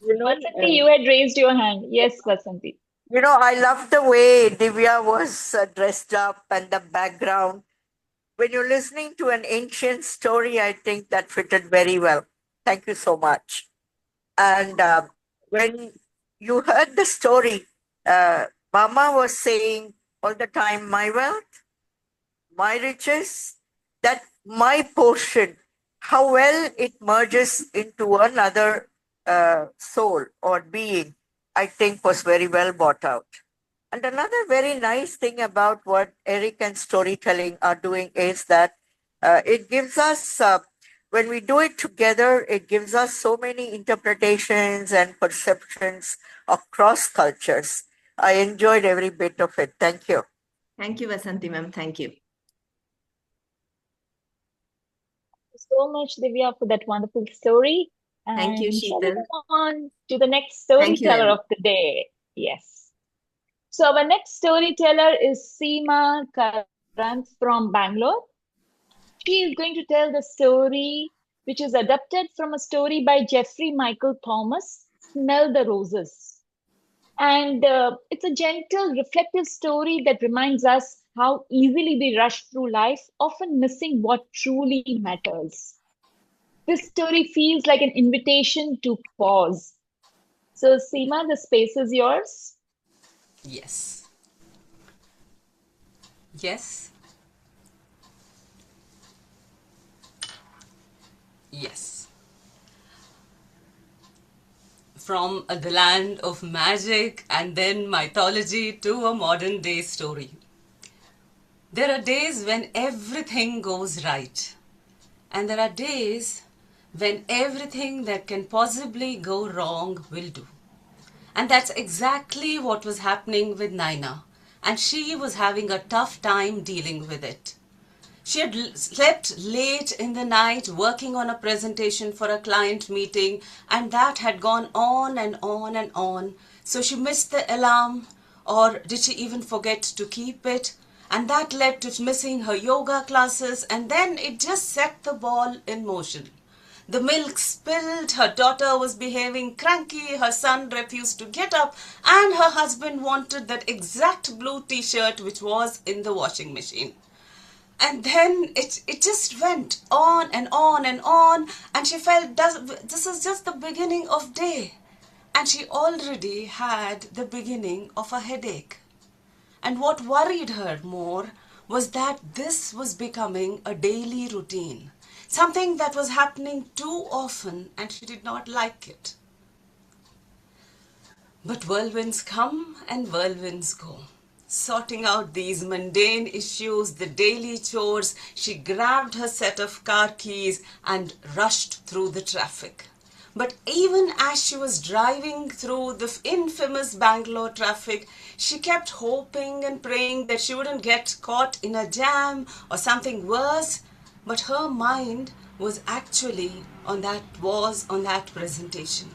Vasanti, you had raised your hand. Yes, Vasanti. I love the way Divya was dressed up and the background. When you're listening to an ancient story, I think that fitted very well. Thank you so much. And when you heard the story, Mama was saying all the time, my wealth, my riches, that my portion, how well it merges into another soul or being, I think was very well brought out. And another very nice thing about what Eric and storytelling are doing is that it gives us, when we do it together, it gives us so many interpretations and perceptions across cultures. I enjoyed every bit of it. Thank you. Thank you, Vasanti ma'am. Thank you. So much, Divya, for that wonderful story. Thank you, And shall we Sheetal. move on to the next Thank you, storyteller Em. of the day? Yes. So our next storyteller is Seema Karanth from Bangalore. She is going to tell the story which is adapted from a story by Jeffrey Michael Thomas, Smell the Roses. And it's a gentle, reflective story that reminds us how easily we rush through life, often missing what truly matters. This story feels like an invitation to pause. So, Seema, the space is yours. Yes. Yes. Yes. From the land of magic and then mythology to a modern day story. There are days when everything goes right, and there are days when everything that can possibly go wrong will do. And that's exactly what was happening with Naina, and she was having a tough time dealing with it. She had slept late in the night working on a presentation for a client meeting, and that had gone on and on and on. So she missed the alarm, or did she even forget to keep it? And that led to missing her yoga classes, and then it just set the ball in motion. The milk spilled, her daughter was behaving cranky, her son refused to get up, and her husband wanted that exact blue t-shirt which was in the washing machine. And then it just went on and on and on, and she felt this is just the beginning of day. And she already had the beginning of a headache. And what worried her more was that this was becoming a daily routine, something that was happening too often, and she did not like it. But whirlwinds come and whirlwinds go. Sorting out these mundane issues, the daily chores, she grabbed her set of car keys and rushed through the traffic. But even as she was driving through the infamous Bangalore traffic, she kept hoping and praying that she wouldn't get caught in a jam or something worse. But her mind was actually on that presentation.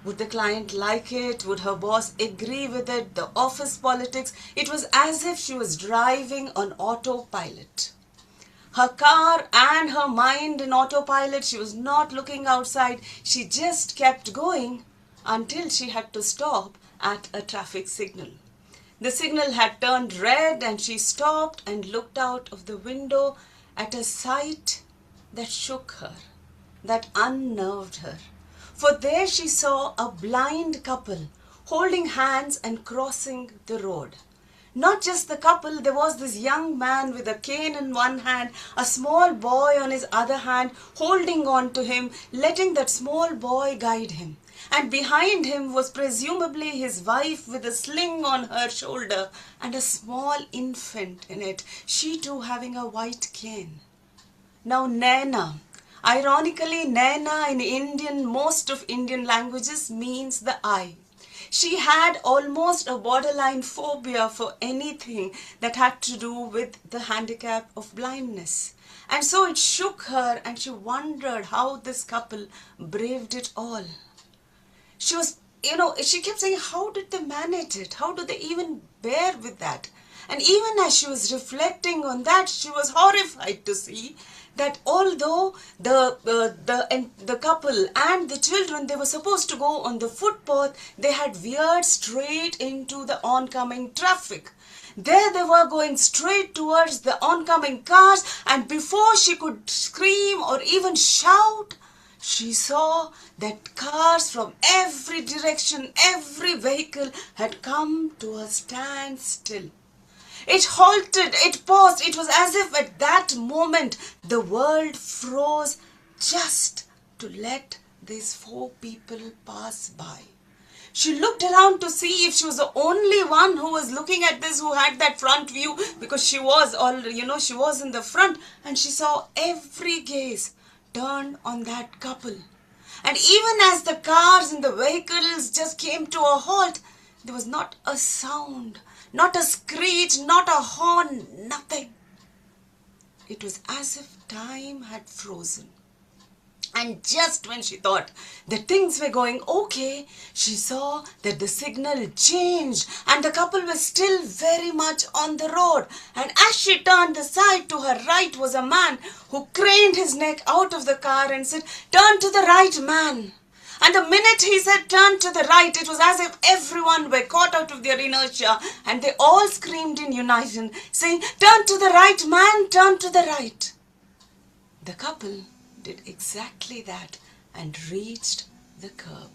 Would the client like it? Would her boss agree with it? The office politics? It was as if she was driving on autopilot. Her car and her mind in autopilot. She was not looking outside. She just kept going until she had to stop at a traffic signal. The signal had turned red and she stopped and looked out of the window at a sight that shook her, that unnerved her. For there she saw a blind couple holding hands and crossing the road. Not just the couple, there was this young man with a cane in one hand, a small boy on his other hand, holding on to him, letting that small boy guide him. And behind him was presumably his wife with a sling on her shoulder and a small infant in it, she too having a white cane. Now Naina. Ironically, Naina in most of Indian languages means the eye. She had almost a borderline phobia for anything that had to do with the handicap of blindness. And so it shook her and she wondered how this couple braved it all. She kept saying, how did they manage it? How do they even bear with that? And even as she was reflecting on that, she was horrified to see that although the couple and the children, they were supposed to go on the footpath, they had veered straight into the oncoming traffic. There they were going straight towards the oncoming cars, and before she could scream or even shout, she saw that cars from every direction, every vehicle had come to a standstill. It halted, it paused. It was as if at that moment the world froze just to let these four people pass by. She looked around to see if she was the only one who was looking at this, who had that front view, because she was she was in the front, and she saw every gaze turned on that couple. And even as the cars and the vehicles just came to a halt, there was not a sound, not a screech, not a horn, nothing. It was as if time had frozen. And just when she thought that things were going okay, she saw that the signal changed and the couple was still very much on the road. And as she turned aside, to her right was a man who craned his neck out of the car and said, "Turn to the right, man." And the minute he said turn to the right, it was as if everyone were caught out of their inertia and they all screamed in unison, saying, "Turn to the right, man, turn to the right." The couple did exactly that and reached the curb.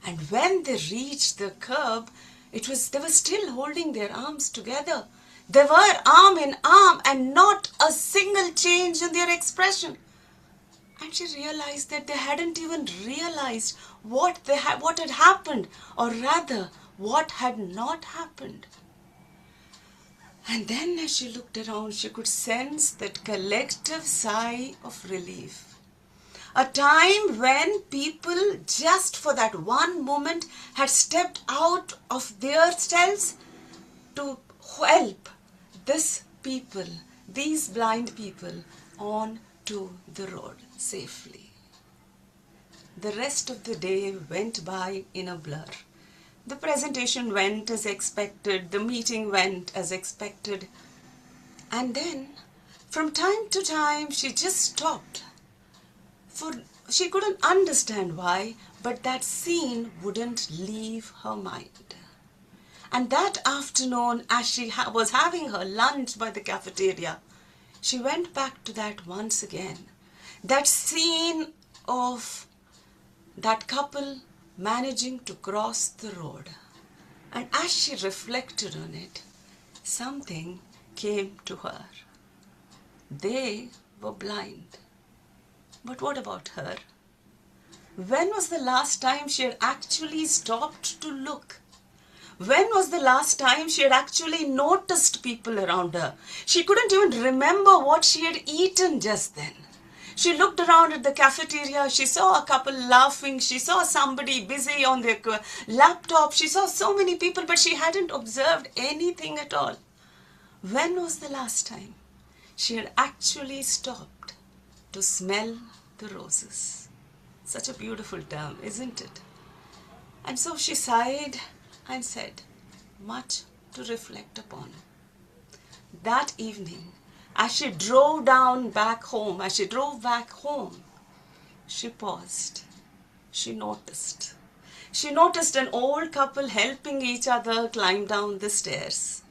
And when they reached the curb, they were still holding their arms together. They were arm in arm and not a single change in their expression. And she realized that they hadn't even realized what had happened, or rather, what had not happened. And then as she looked around, she could sense that collective sigh of relief. A time when people, just for that one moment, had stepped out of their selves to help these blind people, on to the road safely. The rest of the day went by in a blur. The presentation went as expected, the meeting went as expected, and then from time to time she just stopped. For she couldn't understand why, but that scene wouldn't leave her mind. And that afternoon, as she was having her lunch by the cafeteria, she went back to that once again. That scene of that couple managing to cross the road. And as she reflected on it, something came to her. They were blind. But what about her? When was the last time she had actually stopped to look? When was the last time she had actually noticed people around her? She couldn't even remember what she had eaten just then. She looked around at the cafeteria. She saw a couple laughing. She saw somebody busy on their laptop. She saw so many people, but she hadn't observed anything at all. When was the last time she had actually stopped to smell the roses? Such a beautiful term, isn't it? And so she sighed and said, much to reflect upon. That evening, as she drove back home, she paused. She noticed. She noticed an old couple helping each other climb down the stairs.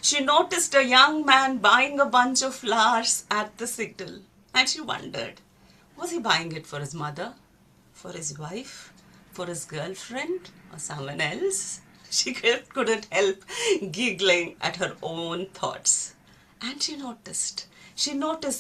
She noticed a young man buying a bunch of flowers at the signal. And she wondered, was he buying it for his mother, for his wife, for his girlfriend, or someone else? She couldn't help giggling at her own thoughts. And she noticed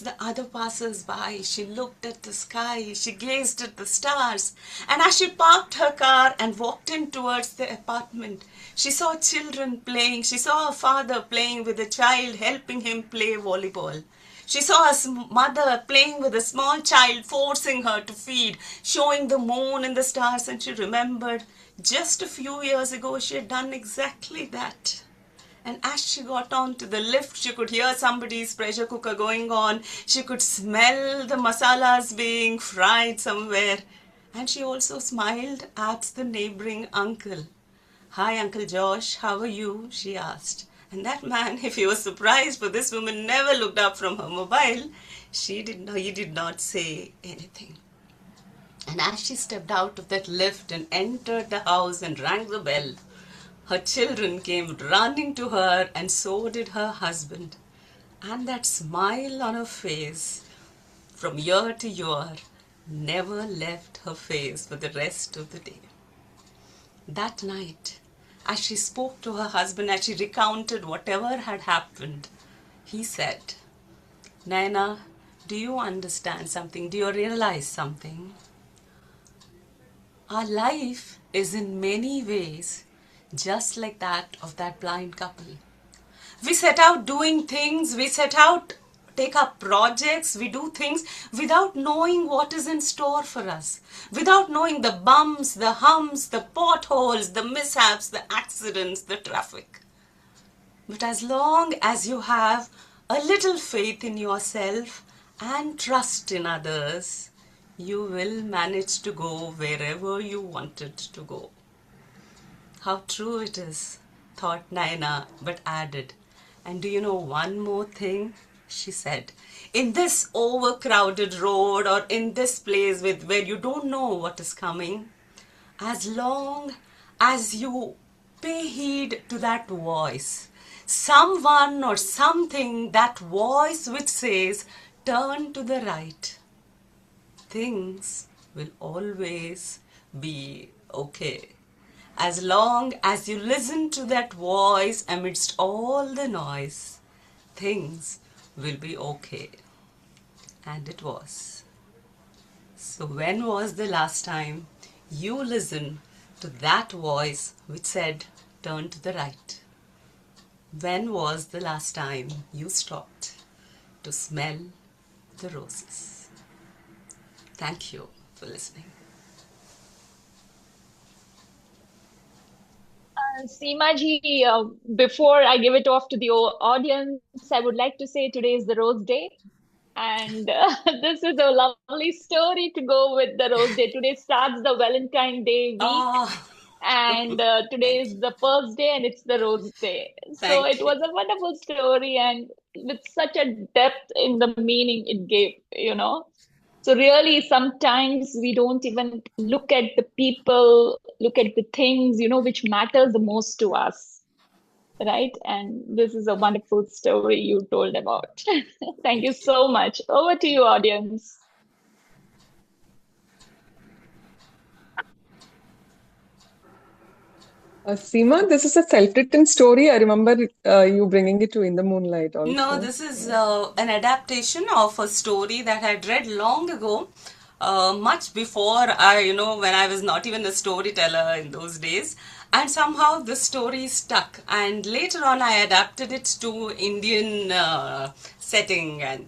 the other passers-by. She looked at the sky. She gazed at the stars. And as she parked her car and walked in towards the apartment, she saw children playing. She saw a father playing with a child, helping him play volleyball. She saw a mother playing with a small child, forcing her to feed, showing the moon and the stars. And she remembered just a few years ago, she had done exactly that. And as she got onto the lift, she could hear somebody's pressure cooker going on. She could smell the masalas being fried somewhere. And she also smiled at the neighboring uncle. "Hi, Uncle Josh, how are you?" she asked. And that man, if he was surprised, for this woman never looked up from her mobile, he did not say anything. And as she stepped out of that lift and entered the house and rang the bell, her children came running to her, and so did her husband. And that smile on her face, from year to year, never left her face for the rest of the day. That night, as she spoke to her husband, as she recounted whatever had happened, he said, "Naina, do you understand something? Do you realize something? Our life is in many ways just like that of that blind couple. We set out doing things, take up projects, we do things without knowing what is in store for us, without knowing the bumps, the humps, the potholes, the mishaps, the accidents, the traffic. But as long as you have a little faith in yourself and trust in others, you will manage to go wherever you wanted to go. How true it is, thought Naina, but added, and do you know one more thing? She said, in this overcrowded road or in this place where you don't know what is coming, as long as you pay heed to that voice, someone or something, that voice which says, turn to the right, things will always be okay. As long as you listen to that voice amidst all the noise, things will be okay. And it was. So when was the last time you listened to that voice which said, turn to the right? When was the last time you stopped to smell the roses? Thank you for listening. Seema ji, before I give it off to the audience, I would like to say today is the Rose Day. And this is a lovely story to go with the Rose Day. Today starts the Valentine Day week. And today is the first day and it's the Rose Day. So it was a wonderful story and with such a depth in the meaning it gave, So really, sometimes we don't even look at the people, look at the things, which matters the most to us, right? And this is a wonderful story you told about. Thank you so much. Over to you, audience. Seema, this is a self-written story. I remember you bringing it to In the Moonlight also. No, this is an adaptation of a story that I'd read long ago, much before when I was not even a storyteller in those days. And somehow the story stuck. And later on, I adapted it to Indian setting, and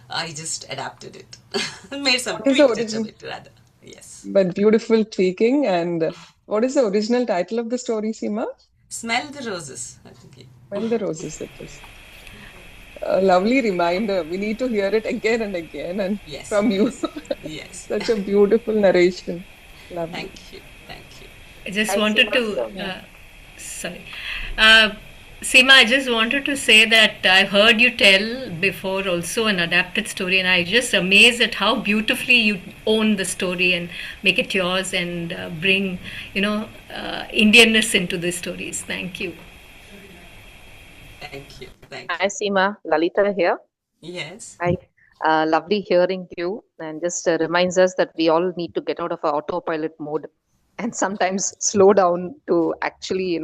I just adapted it, made some tweaks of it rather. Yes. But beautiful tweaking. And what is the original title of the story, Seema? Smell the Roses. I think. Smell the Roses. It is a lovely reminder. We need to hear it again and again, and from you. Yes. Such a beautiful narration. Lovely. Thank you. I just wanted to, Seema, I just wanted to say that I've heard you tell before also an adapted story, and I just amazed at how beautifully you own the story and make it yours and bring, Indianness into the stories. Thank you. Thank you. Hi, Seema. Lalita here. Yes. Hi. Lovely hearing you, and just reminds us that we all need to get out of our autopilot mode and sometimes slow down to actually,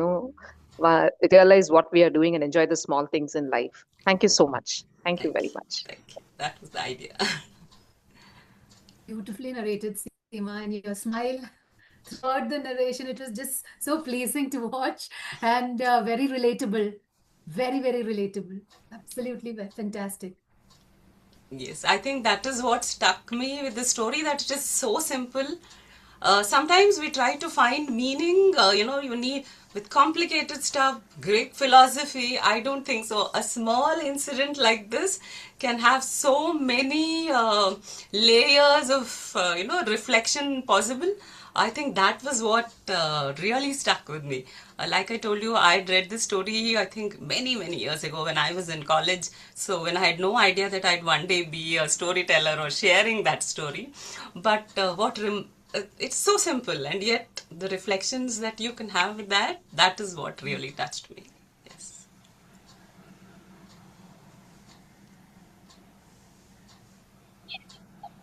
realize what we are doing and enjoy the small things in life. Thank you so much. Thank you very much. Thank you. That was the idea. Beautifully narrated, Seema, and your smile throughout the narration, it was just so pleasing to watch and very relatable. Very, very relatable. Absolutely fantastic. Yes, I think that is what stuck me with the story, that it is so simple. Sometimes we try to find meaning, you need with complicated stuff, Greek philosophy. I don't think so. A small incident like this can have so many layers of, reflection possible. I think that was what really stuck with me. Like I told you, I'd read this story, I think, many, many years ago when I was in college. So when I had no idea that I'd one day be a storyteller or sharing that story. But it's so simple, and yet the reflections that you can have with that is what really touched me. Yes.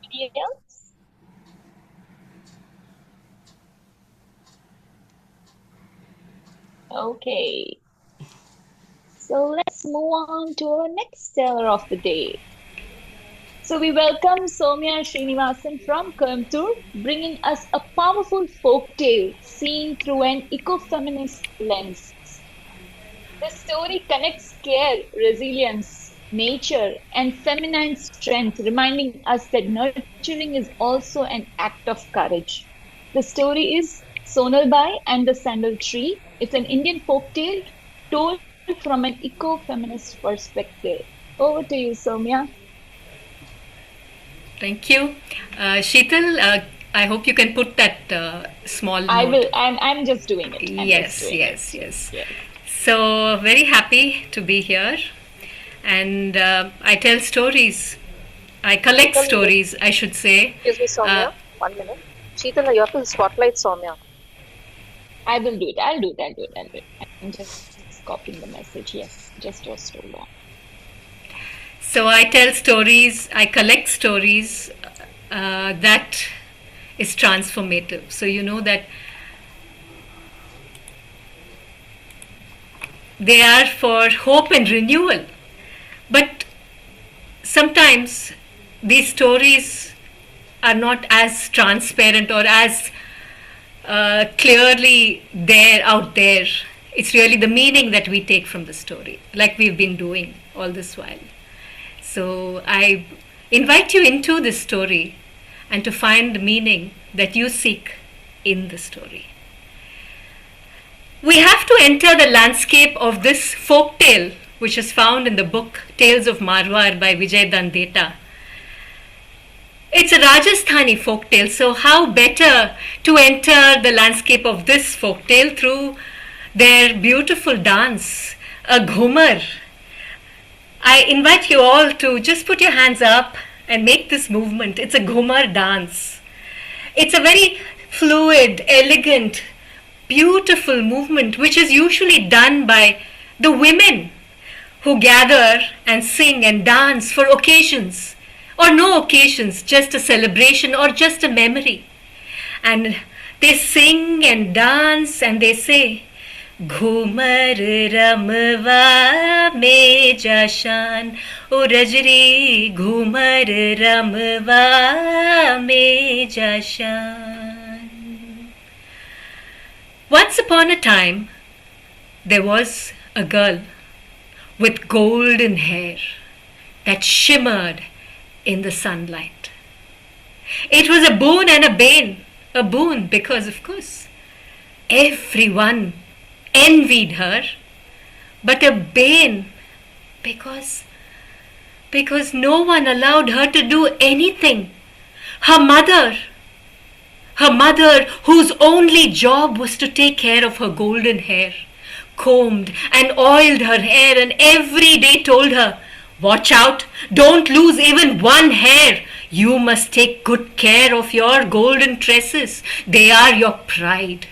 Anybody else? Okay. So let's move on to our next teller of the day. So we welcome Sowmya Srinivasan from Coimbatore, bringing us a powerful folk tale seen through an eco-feminist lens. The story connects care, resilience, nature, and feminine strength, reminding us that nurturing is also an act of courage. The story is Sonalbai and the Sandal Tree. It's an Indian folktale told from an eco-feminist perspective. Over to you, Sowmya. Thank you. Sheetal, I hope you can put that small note. I will. I'm just doing it. Yes. So, very happy to be here. And I tell stories. I collect stories, I should say. Excuse me, Sowmya. 1 minute. Sheetal, you have to spotlight Sowmya. I will do it. I'll do it. I'm just copying the message. Yes, just hold on. So I tell stories, I collect stories that is transformative. So you know that they are for hope and renewal. But sometimes these stories are not as transparent or as clearly out there. It's really the meaning that we take from the story, like we've been doing all this while. So I invite you into this story and to find the meaning that you seek in the story. We have to enter the landscape of this folk tale, which is found in the book Tales of Marwar by Vijay Dandeta. It's a Rajasthani folk tale, so how better to enter the landscape of this folk tale through their beautiful dance, a ghumar. I invite you all to just put your hands up and make this movement. It's a ghumar dance. It's a very fluid, elegant, beautiful movement which is usually done by the women who gather and sing and dance for occasions or no occasions, just a celebration or just a memory. And they sing and dance and they say, Ghumar ramva me jashan, O rajri ghumar ramva me jashan. Once upon a time, there was a girl with golden hair that shimmered in the sunlight. It was a boon and a bane. A boon because, of course, everyone envied her, but a bane because no one allowed her to do anything. Her mother, whose only job was to take care of her golden hair, combed and oiled her hair and every day told her, watch out, don't lose even one hair. You must take good care of your golden tresses. They are your pride.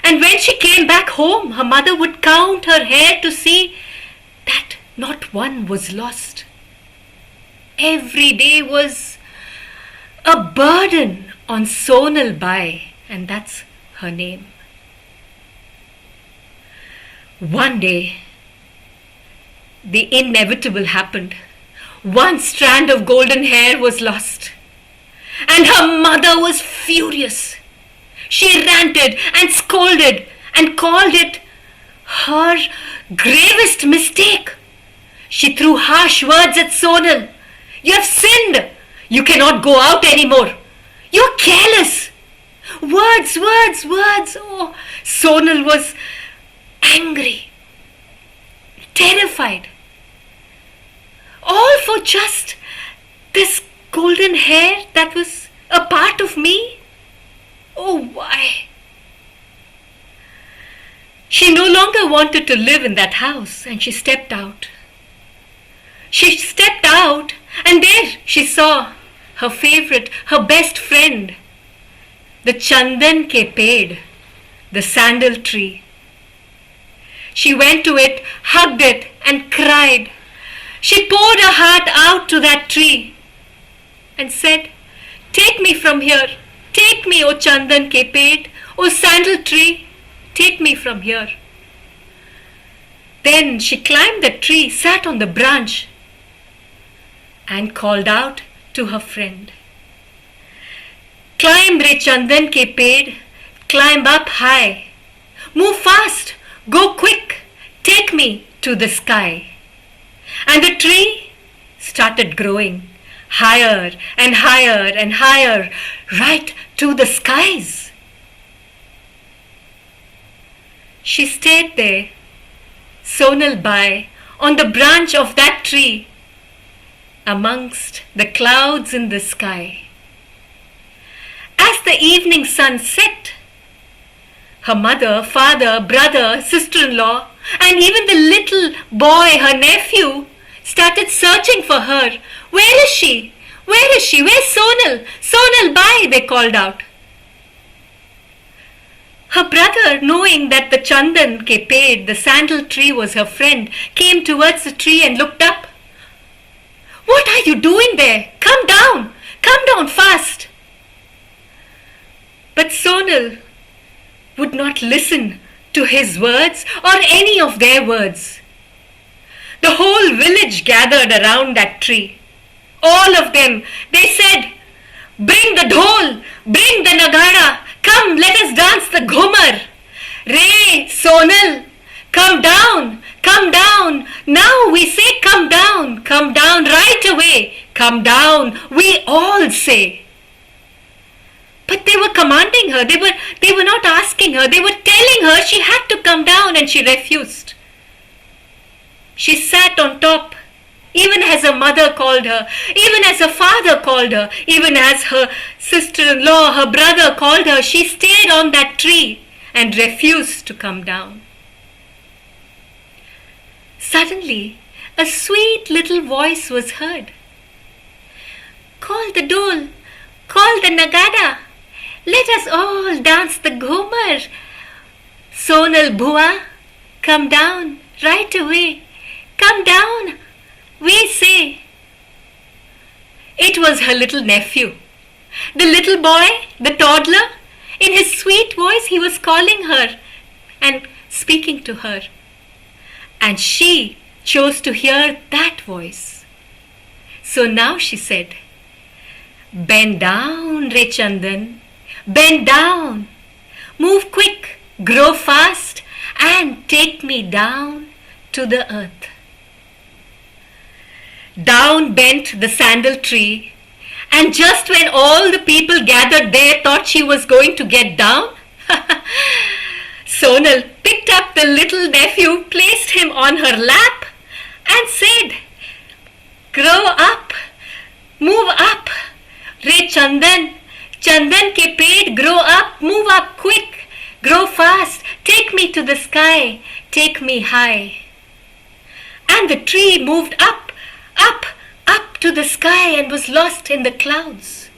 And when she came back home, her mother would count her hair to see that not one was lost. Every day was a burden on Sonal Bai, and that's her name. One day, the inevitable happened. One strand of golden hair was lost, and her mother was furious. She ranted and scolded and called it her gravest mistake. She threw harsh words at Sonal. You have sinned. You cannot go out anymore. You're careless. Words. Oh, Sonal was angry, terrified. All for just this golden hair that was a part of me? Oh, why? She no longer wanted to live in that house and she stepped out. She stepped out and there she saw her favorite, her best friend, the Chandan ke ped, the sandal tree. She went to it, hugged it and cried. She poured her heart out to that tree and said, take me from here. Take me, O Chandan ke ped, O sandal tree. Take me from here. Then she climbed the tree, sat on the branch and called out to her friend. Climb, re Chandan ke ped, climb up high. Move fast, go quick, take me to the sky. And the tree started growing higher and higher and higher, right to the skies. She stayed there, Sonal Bai, on the branch of that tree, amongst the clouds in the sky. As the evening sun set, her mother, father, brother, sister-in-law, and even the little boy, her nephew, started searching for her. Where is she? Where is she? Where's Sonal? Sonal, bye, they called out. Her brother, knowing that the chandan ke ped, the sandal tree, was her friend, came towards the tree and looked up. What are you doing there? Come down fast. But Sonal would not listen to his words or any of their words. The whole village gathered around that tree. All of them, they said, bring the dhol, bring the nagara, come, let us dance the ghumar. Re, Sonal, come down, now we say come down right away, come down, we all say. But they were commanding her, they were not asking her, they were telling her she had to come down, and she refused. She sat on top, even as her mother called her, even as her father called her, even as her sister-in-law, her brother called her. She stayed on that tree and refused to come down. Suddenly, a sweet little voice was heard. Call the dole, call the nagada, let us all dance the ghumar. Sonal Bhua, come down right away, come down, we say. It was her little nephew. The little boy, the toddler, in his sweet voice he was calling her and speaking to her. And she chose to hear that voice. So now she said, bend down, Re Chandan, bend down, move quick, grow fast, and take me down to the earth. Down bent the sandal tree, and just when all the people gathered there thought she was going to get down, Sonal picked up the little nephew, placed him on her lap, and said, grow up, move up, Re Chandan, Chandan ke ped, grow up, move up quick, grow fast, take me to the sky, take me high. And the tree moved up to the sky and was lost in the clouds.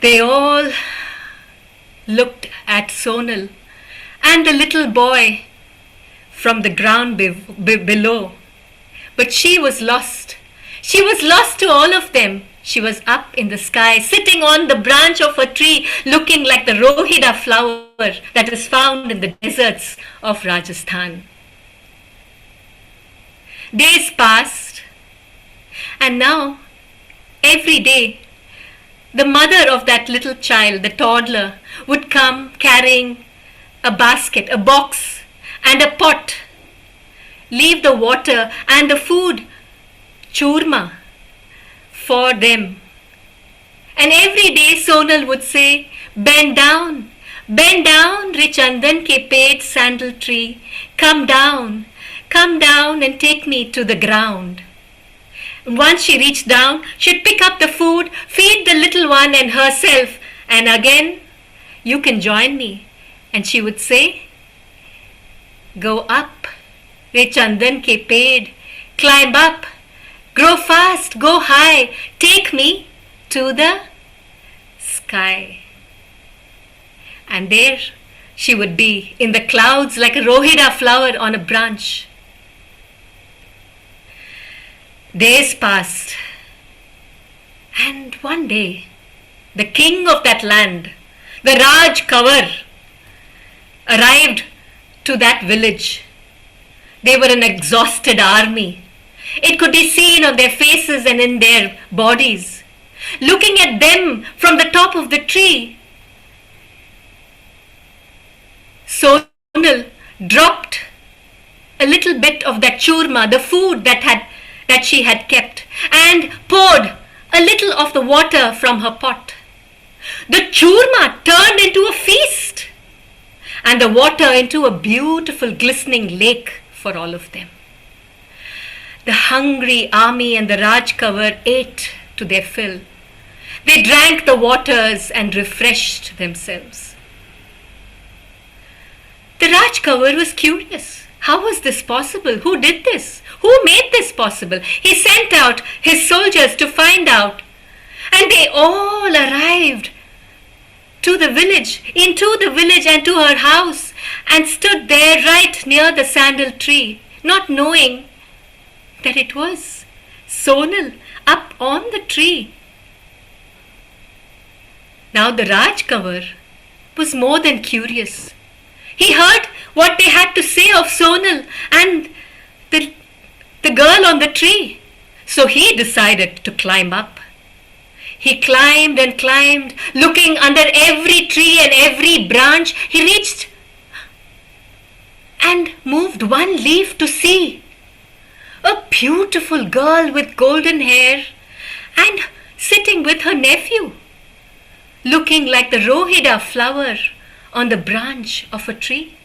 They all looked at Sonal and the little boy from the ground below. But she was lost. She was lost to all of them. She was up in the sky, sitting on the branch of a tree, looking like the rohida flower that is found in the deserts of Rajasthan. Days passed, and now, every day, the mother of that little child, the toddler, would come carrying a basket, a box, and a pot, leave the water and the food, churma, for them. And every day Sonal would say, bend down, Re Chandan ke ped sandal tree, come down and take me to the ground. And once she reached down, she'd pick up the food, feed the little one and herself, and again, you can join me. And she would say, go up, Re Chandan ke ped, climb up, grow fast, go high, take me to the sky. And there she would be in the clouds like a rohida flower on a branch. Days passed, and one day the king of that land, the Raj Kavar, arrived to that village. They were an exhausted army. It could be seen on their faces and in their bodies. Looking at them from the top of the tree, Sonal dropped a little bit of that churma, the food that she had kept, and poured a little of the water from her pot. The churma turned into a feast, and the water into a beautiful glistening lake for all of them. The hungry army and the Rajkavar ate to their fill. They drank the waters and refreshed themselves. The Rajkavar was curious. How was this possible? Who did this? Who made this possible? He sent out his soldiers to find out. And they all arrived into the village and to her house, and stood there right near the sandal tree, not knowing that it was Sonal up on the tree. Now the Rajkavar was more than curious. He heard what they had to say of Sonal and the girl on the tree. So he decided to climb up. He climbed and climbed, looking under every tree and every branch. He reached and moved one leaf to see a beautiful girl with golden hair and sitting with her nephew, looking like the Rohida flower on the branch of a tree.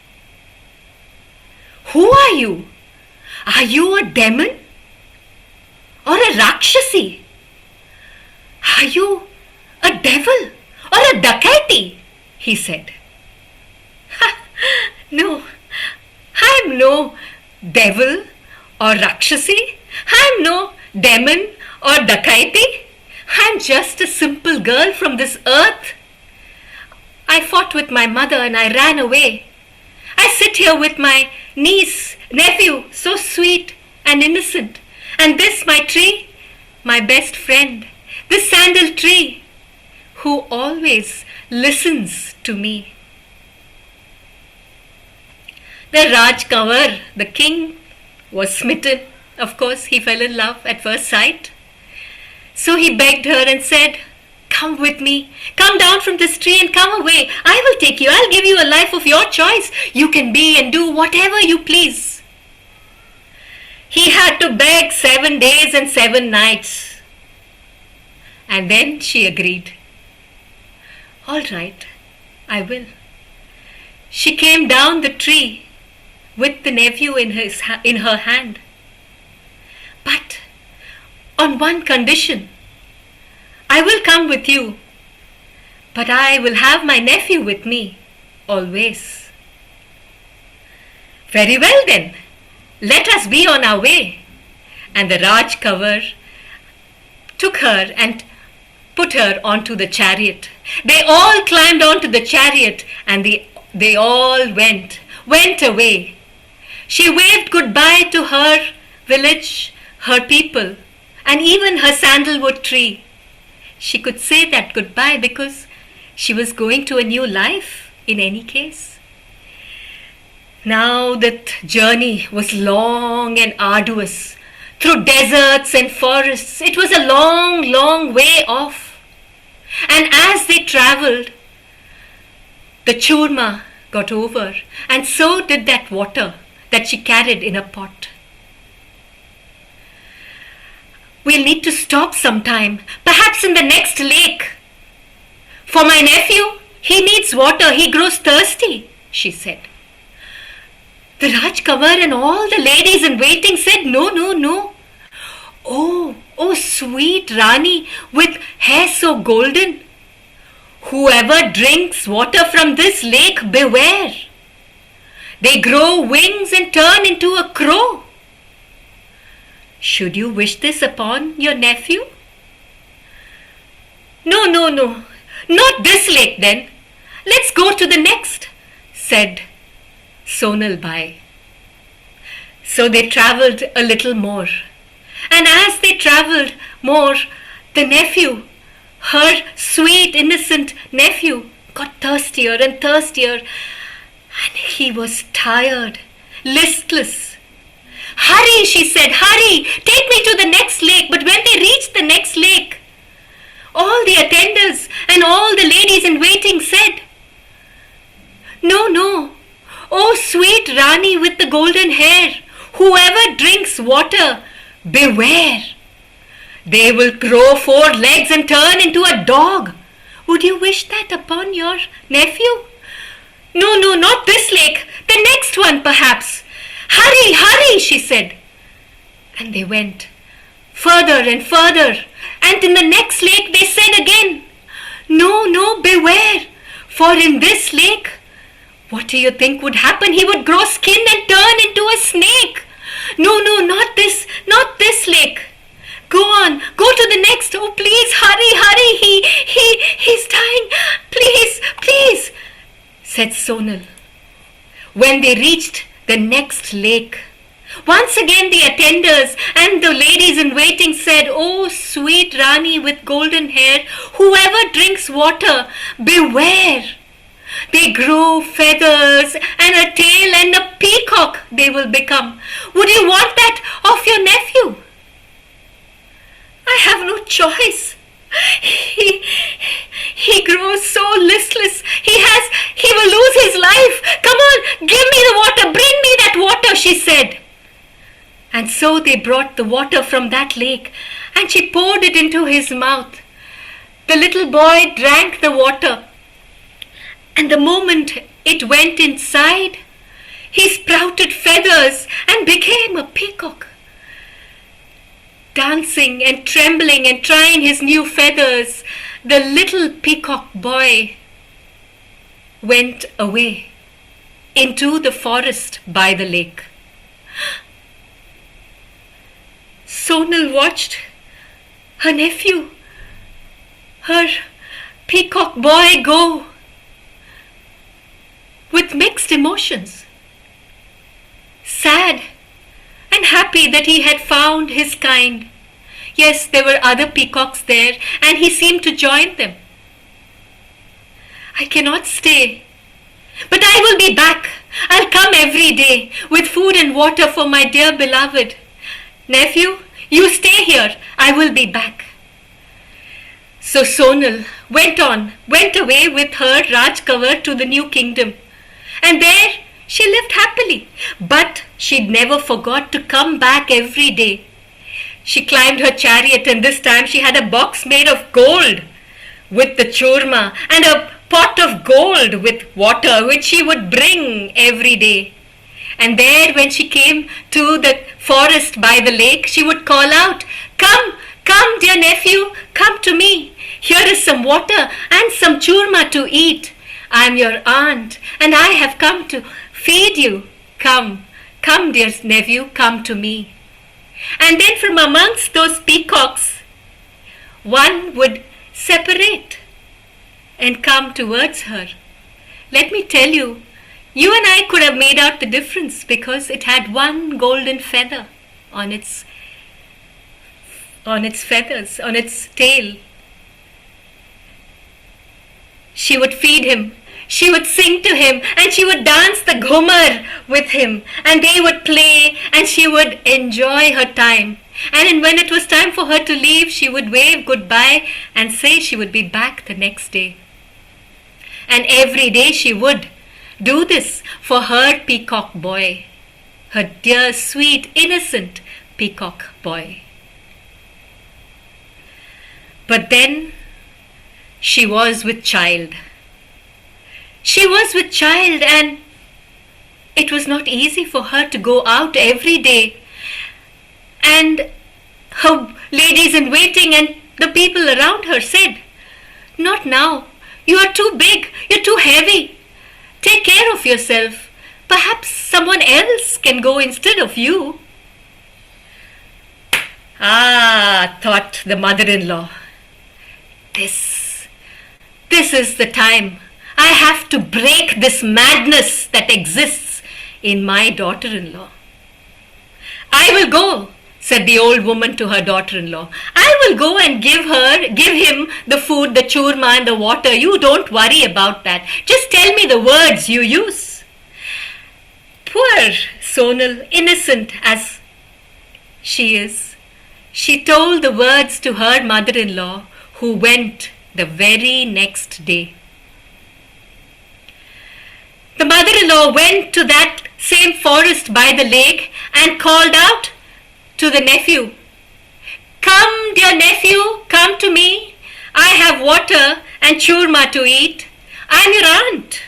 Who are you? Are you a demon or a Rakshasi? Are you a devil or a Dakati? He said. No, I'm no devil or Rakshasi. I'm no demon or Dakati. I'm just a simple girl from this earth. I fought with my mother and I ran away. I sit here with my nephew, so sweet and innocent. And this, my tree, my best friend, this sandal tree, who always listens to me. The Rajkavar, the king, was smitten. Of course, he fell in love at first sight. So he begged her and said, "Come with me. Come down from this tree and come away. I will take you. I'll give you a life of your choice. You can be and do whatever you please." He had to beg 7 days and 7 nights. And then she agreed. All right, I will. She came down the tree with the nephew in her hand. But on one condition, I will come with you, but I will have my nephew with me always. Very well then, let us be on our way. And the Rajkavar took her and put her onto the chariot. They all climbed onto the chariot and they all went away. She waved goodbye to her village, her people, and even her sandalwood tree. She could say that goodbye because she was going to a new life in any case. Now that journey was long and arduous, through deserts and forests. It was a long, long way off. And as they travelled, the churma got over, and so did that water that she carried in a pot. We'll need to stop sometime, perhaps in the next lake. For my nephew, he needs water, he grows thirsty, she said. The Rajkavar and all the ladies in waiting said, no, no, no. Oh, sweet Rani with hair so golden. Whoever drinks water from this lake, beware. They grow wings and turn into a crow. Should you wish this upon your nephew? No, not this lake then. Let's go to the next, said Sonal Bai. So they travelled a little more. And as they travelled more, the nephew, her sweet, innocent nephew, got thirstier and thirstier. And he was tired, listless. Hurry, she said, hurry, take me to the next lake. But when they reached the next lake, all the attendants and all the ladies in waiting said, No, oh sweet Rani with the golden hair, whoever drinks water, beware. They will grow 4 legs and turn into a dog. Would you wish that upon your nephew? No, not this lake, the next one perhaps. Hurry, she said. And they went further and further. And in the next lake they said again, "No, no, beware, for in this lake, what do you think would happen? He would grow skin and turn into a snake. No, no, not this lake. Go on, go to the next. Oh, please, hurry, hurry. He's dying. Please, please," said Sonal. When they reached the next lake, once again the attenders and the ladies in waiting said, "Oh, sweet Rani with golden hair, whoever drinks water, beware. They grow feathers and a tail, and a peacock they will become. Would you want that of your nephew?" "I have no choice. He grows so listless. He will lose his life. Come on, give me the water. Bring me that water," she said. And so they brought the water from that lake, and she poured it into his mouth. The little boy drank the water, and the moment it went inside, he sprouted feathers and became a peacock. Dancing and trembling and trying his new feathers, the little peacock boy went away into the forest by the lake. Sonal watched her nephew, her peacock boy, go with mixed emotions, sad and happy that he had found his kind. Yes, there were other peacocks there, and he seemed to join them. "I cannot stay, but I will be back. I'll come every day with food and water for my dear beloved. Nephew, you stay here. I will be back." So Sonal went away with her Rajkavar to the new kingdom, and there she lived happily. But she never forgot to come back every day. She climbed her chariot, and this time she had a box made of gold with the churma and a pot of gold with water, which she would bring every day. And there, when she came to the forest by the lake, she would call out, "Come, come, dear nephew, come to me. Here is some water and some churma to eat. I am your aunt, and I have come to feed you. Come, come, dear nephew, come to me." And then from amongst those peacocks, one would separate and come towards her. Let me tell you, you and I could have made out the difference, because it had one golden feather on its feathers, on its tail. She would feed him, she would sing to him, and she would dance the ghumar with him, and they would play, and she would enjoy her time. And when it was time for her to leave, she would wave goodbye and say she would be back the next day. And every day she would do this for her peacock boy, her dear, sweet, innocent peacock boy. But then she was with child. She was with child, and it was not easy for her to go out every day. And her ladies in waiting and the people around her said, "Not now. You are too big. You're too heavy. Take care of yourself. Perhaps someone else can go instead of you." Ah, thought the mother-in-law, this is the time. I have to break this madness that exists in my daughter-in-law. "I will go," said the old woman to her daughter-in-law. "I will go and give him the food, the churma and the water. You don't worry about that. Just tell me the words you use." Poor Sonal, innocent as she is, she told the words to her mother-in-law, who went the very next day. The mother-in-law went to that same forest by the lake and called out to the nephew, "Come, dear nephew, come to me. I have water and churma to eat. I'm your aunt.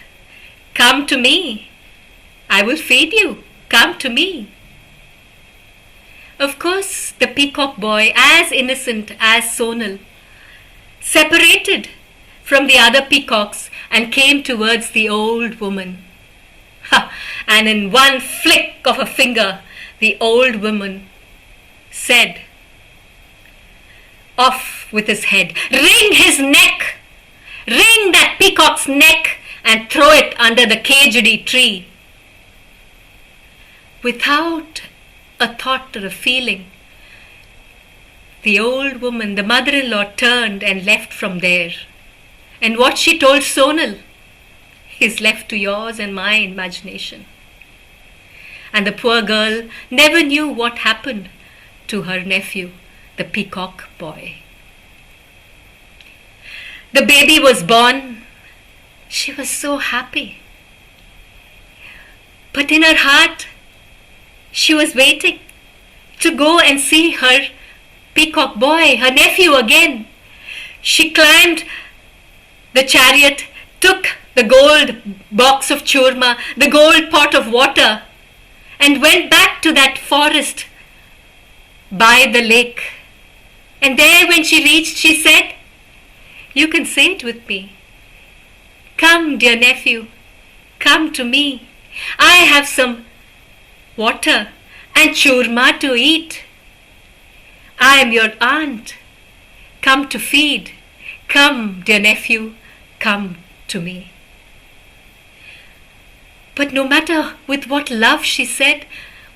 Come to me. I will feed you. Come to me." Of course, the peacock boy, as innocent as Sonal, separated from the other peacocks and came towards the old woman. Ha! And in one flick of a finger, the old woman said, "Off with his head, wring his neck, wring that peacock's neck and throw it under the cagedy tree." Without a thought or a feeling, the old woman, the mother-in-law, turned and left from there. And what she told Sonal is left to yours and my imagination. And the poor girl never knew what happened to her nephew, the peacock boy. The baby was born. She was so happy. But in her heart, she was waiting to go and see her peacock boy, her nephew again. She climbed the chariot, took the gold box of churma, the gold pot of water, and went back to that forest by the lake. And there when she reached, she said, "You can say it with me. Come, dear nephew, come to me. I have some water and churma to eat. I am your aunt, come to feed. Come, dear nephew, come to me." But no matter with what love she said,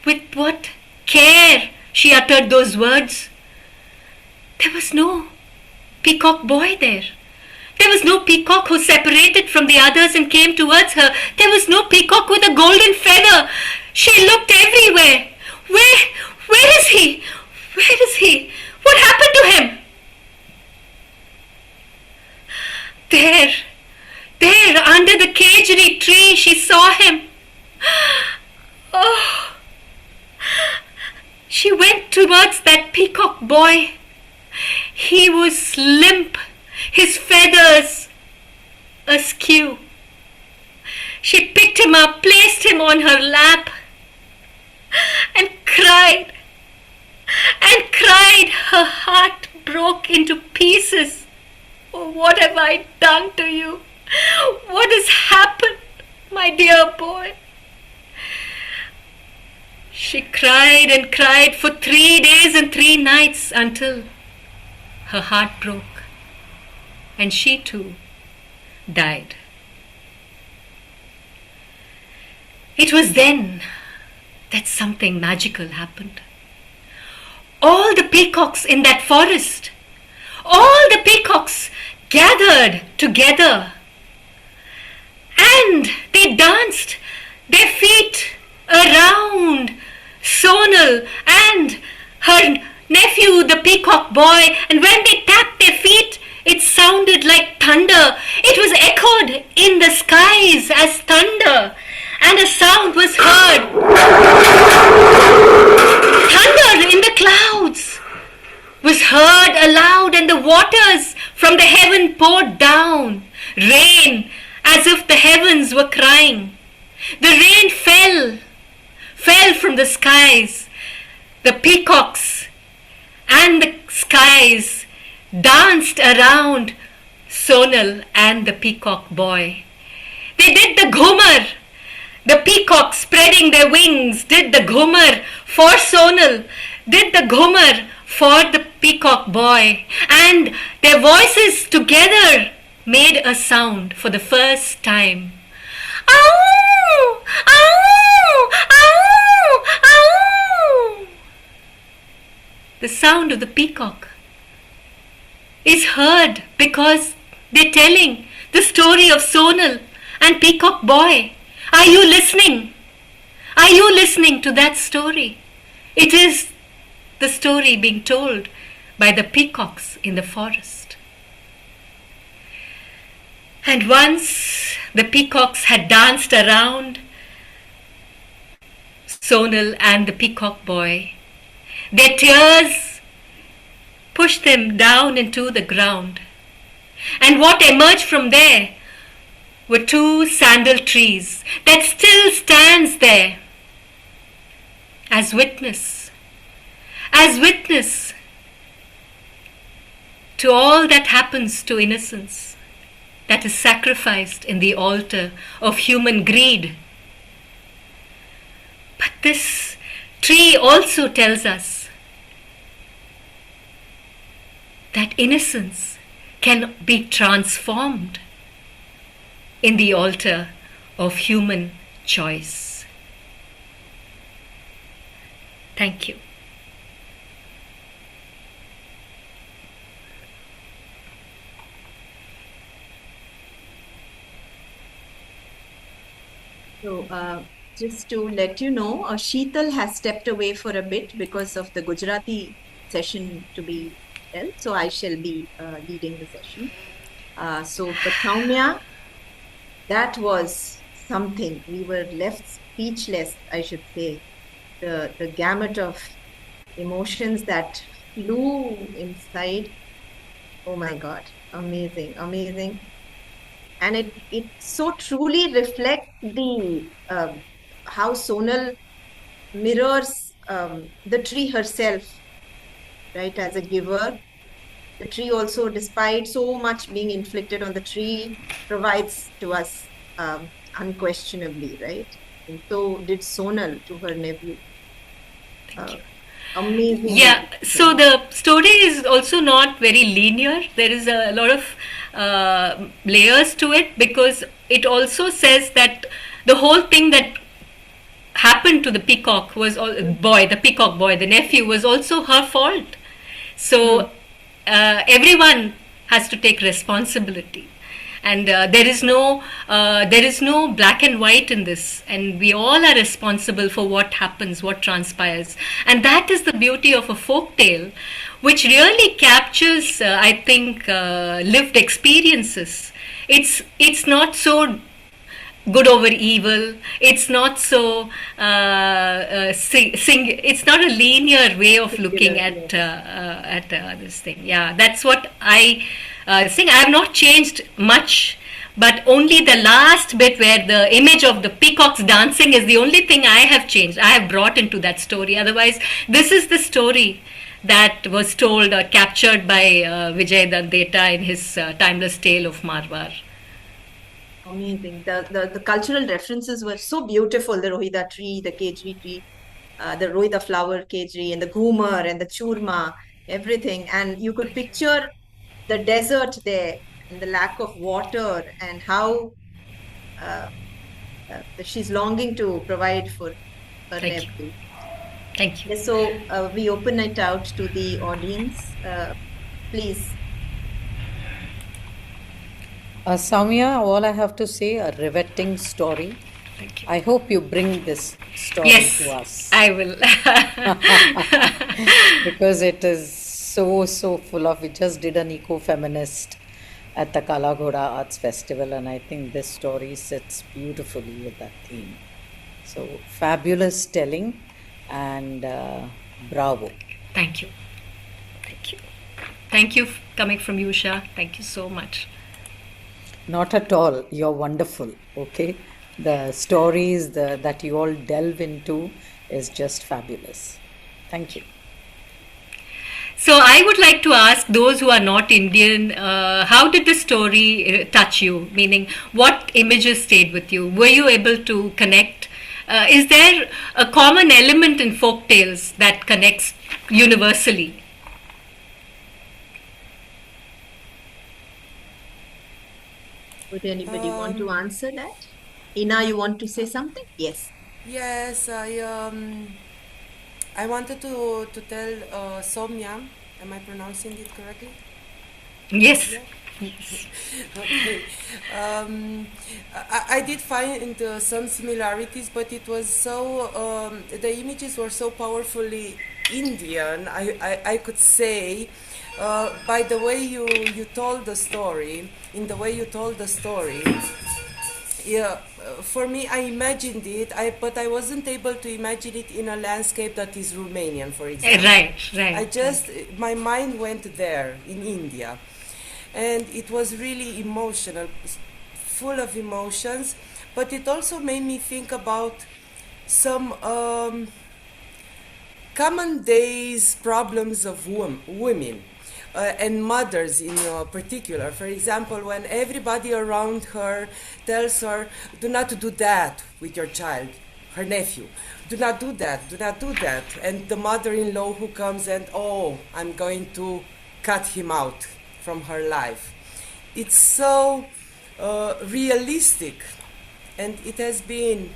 with what care she uttered those words, there was no peacock boy there. There was no peacock who separated from the others and came towards her. There was no peacock with a golden feather. She looked everywhere. Where is he? Where is he? What happened to him? There, under the cagedy tree, she saw him. Oh! She went towards that peacock boy. He was limp, his feathers askew. She picked him up, placed him on her lap, and cried. Her heart broke into pieces. "Oh, what have I done to you? What has happened, my dear boy?" She cried and cried for 3 days and 3 nights until her heart broke and she too died. It was then that something magical happened. All the peacocks in that forest, all the peacocks gathered together and they danced their feet around Sonal and her nephew, the peacock boy, and when they tapped their feet, it sounded like thunder. It was echoed in the skies as thunder, and a sound was heard. Thunder in the clouds was heard aloud, and the waters from the heaven poured down. Rain, as if the heavens were crying. The rain fell from the skies. The peacocks and the skies danced around Sonal and the peacock boy. They did the ghumar. The peacocks spreading their wings did the ghumar for Sonal, did the ghumar for the peacock boy, and their voices together made a sound for the first time. Ow! Ow! Ow! Ow! The sound of the peacock is heard because they're telling the story of Sonal and peacock boy. Are you listening? Are you listening to that story? It is the story being told by the peacocks in the forest. And once the peacocks had danced around Sonal and the peacock boy, their tears pushed them down into the ground. And what emerged from there were 2 sandal trees that still stands there as witness. as witness to all that happens to innocence that is sacrificed in the altar of human greed. But this tree also tells us that innocence can be transformed in the altar of human choice. Thank you. So, just to let you know, Sheetal has stepped away for a bit because of the Gujarati session to be held. So I shall be leading the session. But Sowmya, that was something. We were left speechless, I should say. The gamut of emotions that flew inside. Oh my God, amazing, amazing. And it so truly reflects the how Sonal mirrors the tree herself, right? As a giver, the tree also, despite so much being inflicted on the tree, provides to us unquestionably, right? And so did Sonal to her nephew. Amazing. Yeah, so the story is also not very linear. There is a lot of layers to it, because it also says that the whole thing that happened to the peacock was the peacock boy, the nephew, was also her fault. So everyone has to take responsibility. And there is no black and white in this, and we all are responsible for what happens, what transpires. And that is the beauty of a folk tale, which really captures, I think, lived experiences. It's not so good over evil. It's not so it's not a linear way of looking at this thing. Yeah, that's what I think. I have not changed much, but only the last bit where the image of the peacocks dancing is the only thing I have changed. I have brought into that story. Otherwise, this is the story that was told or captured by Vijay Dandeta in his timeless tale of Marwar. Amazing. The cultural references were so beautiful. The Rohida tree, the Kejri tree, the Rohida flower Kejri, and the Goomer and the Churma, everything. And you could picture the desert there and the lack of water and how she's longing to provide for her nephew. Thank you. So we open it out to the audience. Please. Sowmya, all I have to say, a riveting story. Thank you. I hope you bring this story to us. I will. Because it is so full of, we just did an eco-feminist at the Kala Ghoda Arts Festival, and I think this story sits beautifully with that theme. So fabulous telling, and bravo. Thank you. Thank you. Thank you coming from you, Usha. Thank you so much. Not at all. You're wonderful. Okay. The stories that you all delve into is just fabulous. Thank you. So I would like to ask those who are not Indian, how did the story touch you? Meaning, what images stayed with you? Were you able to connect? Is there a common element in folk tales that connects universally? Would anybody want to answer that? Ina, you want to say something? Yes. Yes, I wanted to tell Sowmya. Am I pronouncing it correctly? Yes. Okay. I did find some similarities, but it was so the images were so powerfully Indian. I could say by the way you told the story. In the way you told the story, yeah, for me, I imagined it, but I wasn't able to imagine it in a landscape that is Romanian, for example. Right. My mind went there, in India. And it was really emotional, full of emotions, but it also made me think about some common days problems of women. And mothers in particular. For example, when everybody around her tells her, do not do that with your child, her nephew. Do not do that, do not do that. And the mother-in-law who comes and, oh, I'm going to cut him out from her life. It's so realistic, and it has been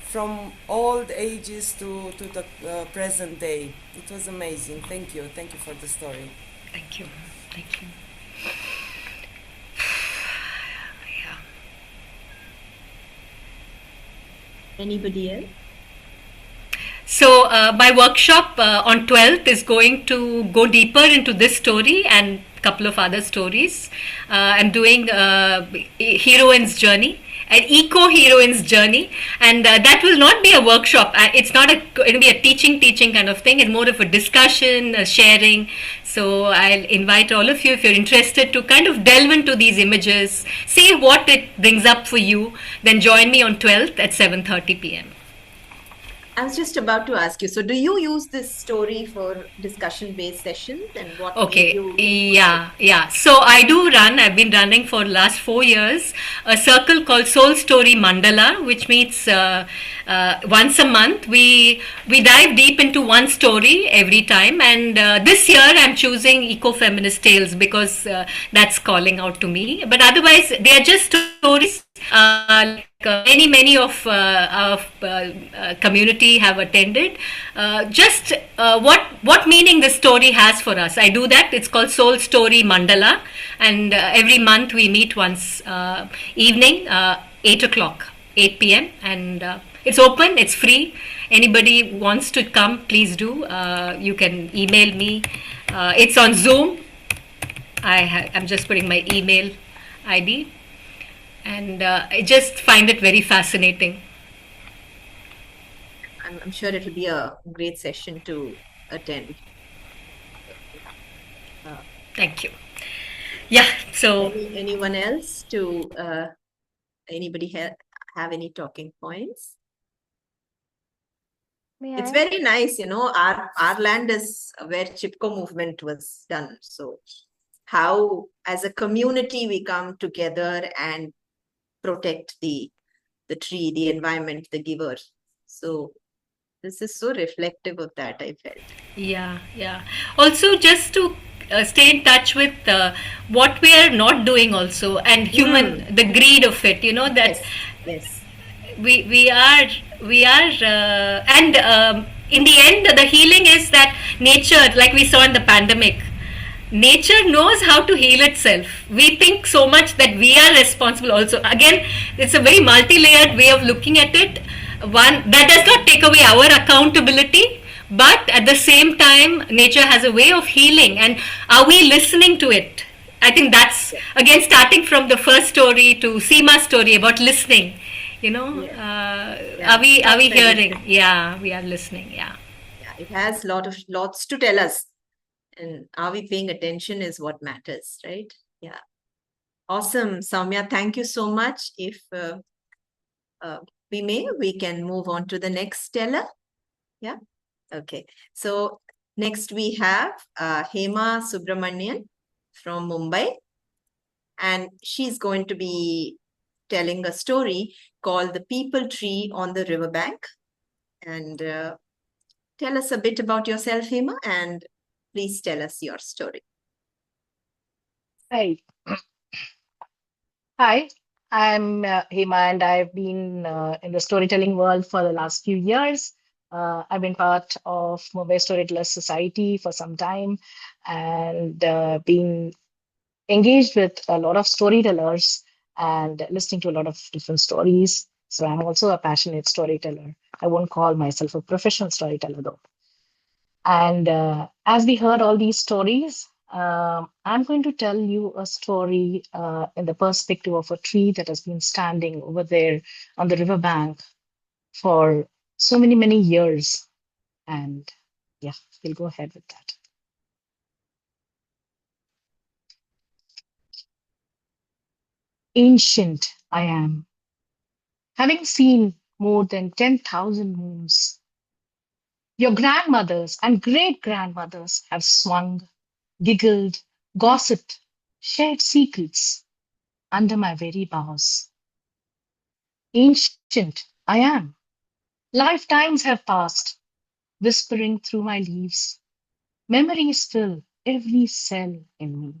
from old ages to the present day. It was amazing. Thank you for the story. Thank you. Thank you. Yeah. Anybody else? So my workshop on 12th is going to go deeper into this story and a couple of other stories. I'm doing heroine's journey, an eco-heroine's journey, and that will not be a workshop. It's not it'll be a teaching kind of thing. It's more of a discussion, sharing. So I'll invite all of you, if you're interested, to kind of delve into these images, see what it brings up for you, then join me on 12th at 7:30 p.m. I was just about to ask you, so do you use this story for discussion-based sessions, and what Okay, made you yeah. So I've been running for last 4 years, a circle called Soul Story Mandala, which meets once a month. We dive deep into one story every time, and this year I'm choosing eco-feminist tales because that's calling out to me. But otherwise, they are just stories many of our community have attended. Just what meaning the story has for us. I do that. It's called Soul Story Mandala, and every month we meet once evening, 8 p.m. and it's open. It's free. Anybody wants to come, please do. You can email me. It's on Zoom. I'm just putting my email ID. And I just find it very fascinating. I'm sure it'll be a great session to attend. Thank you. Yeah, so... Anyone else anybody have any talking points? It's very nice, our land is where Chipko movement was done. So how, as a community, we come together and protect the tree, the environment, the giver. So this is so reflective of that, I felt. Yeah. Also, just to stay in touch with what we are not doing also, and the greed of it, that yes. we are and in the end, the healing is that nature, like we saw in the pandemic, nature knows how to heal itself. We think so much that we are responsible also. Again, it's a very multi-layered way of looking at it. One that does not take away our accountability, but at the same time, nature has a way of healing. And are we listening to it? I think that's, again, starting from the first story to Seema's story about listening. Are we hearing? Yeah, we are listening. Yeah, it has lots to tell us. And are we paying attention is what matters, right? Yeah. Awesome, Sowmya. Thank you so much. If we can move on to the next teller. Yeah. Okay. So next we have Hema Subramanian from Mumbai. And she's going to be telling a story called The People Tree on the Riverbank. And tell us a bit about yourself, Hema, and please tell us your story. Hi, I'm Hema, and I've been in the storytelling world for the last few years. I've been part of Mumbai Storytellers Society for some time, and been engaged with a lot of storytellers and listening to a lot of different stories. So I'm also a passionate storyteller. I won't call myself a professional storyteller though. And as we heard all these stories, I'm going to tell you a story in the perspective of a tree that has been standing over there on the riverbank for so many, many years. And yeah, we'll go ahead with that. Ancient I am, having seen more than 10,000 moons. Your grandmothers and great grandmothers have swung, giggled, gossiped, shared secrets under my very boughs. Ancient I am. Lifetimes have passed, whispering through my leaves. Memories fill every cell in me,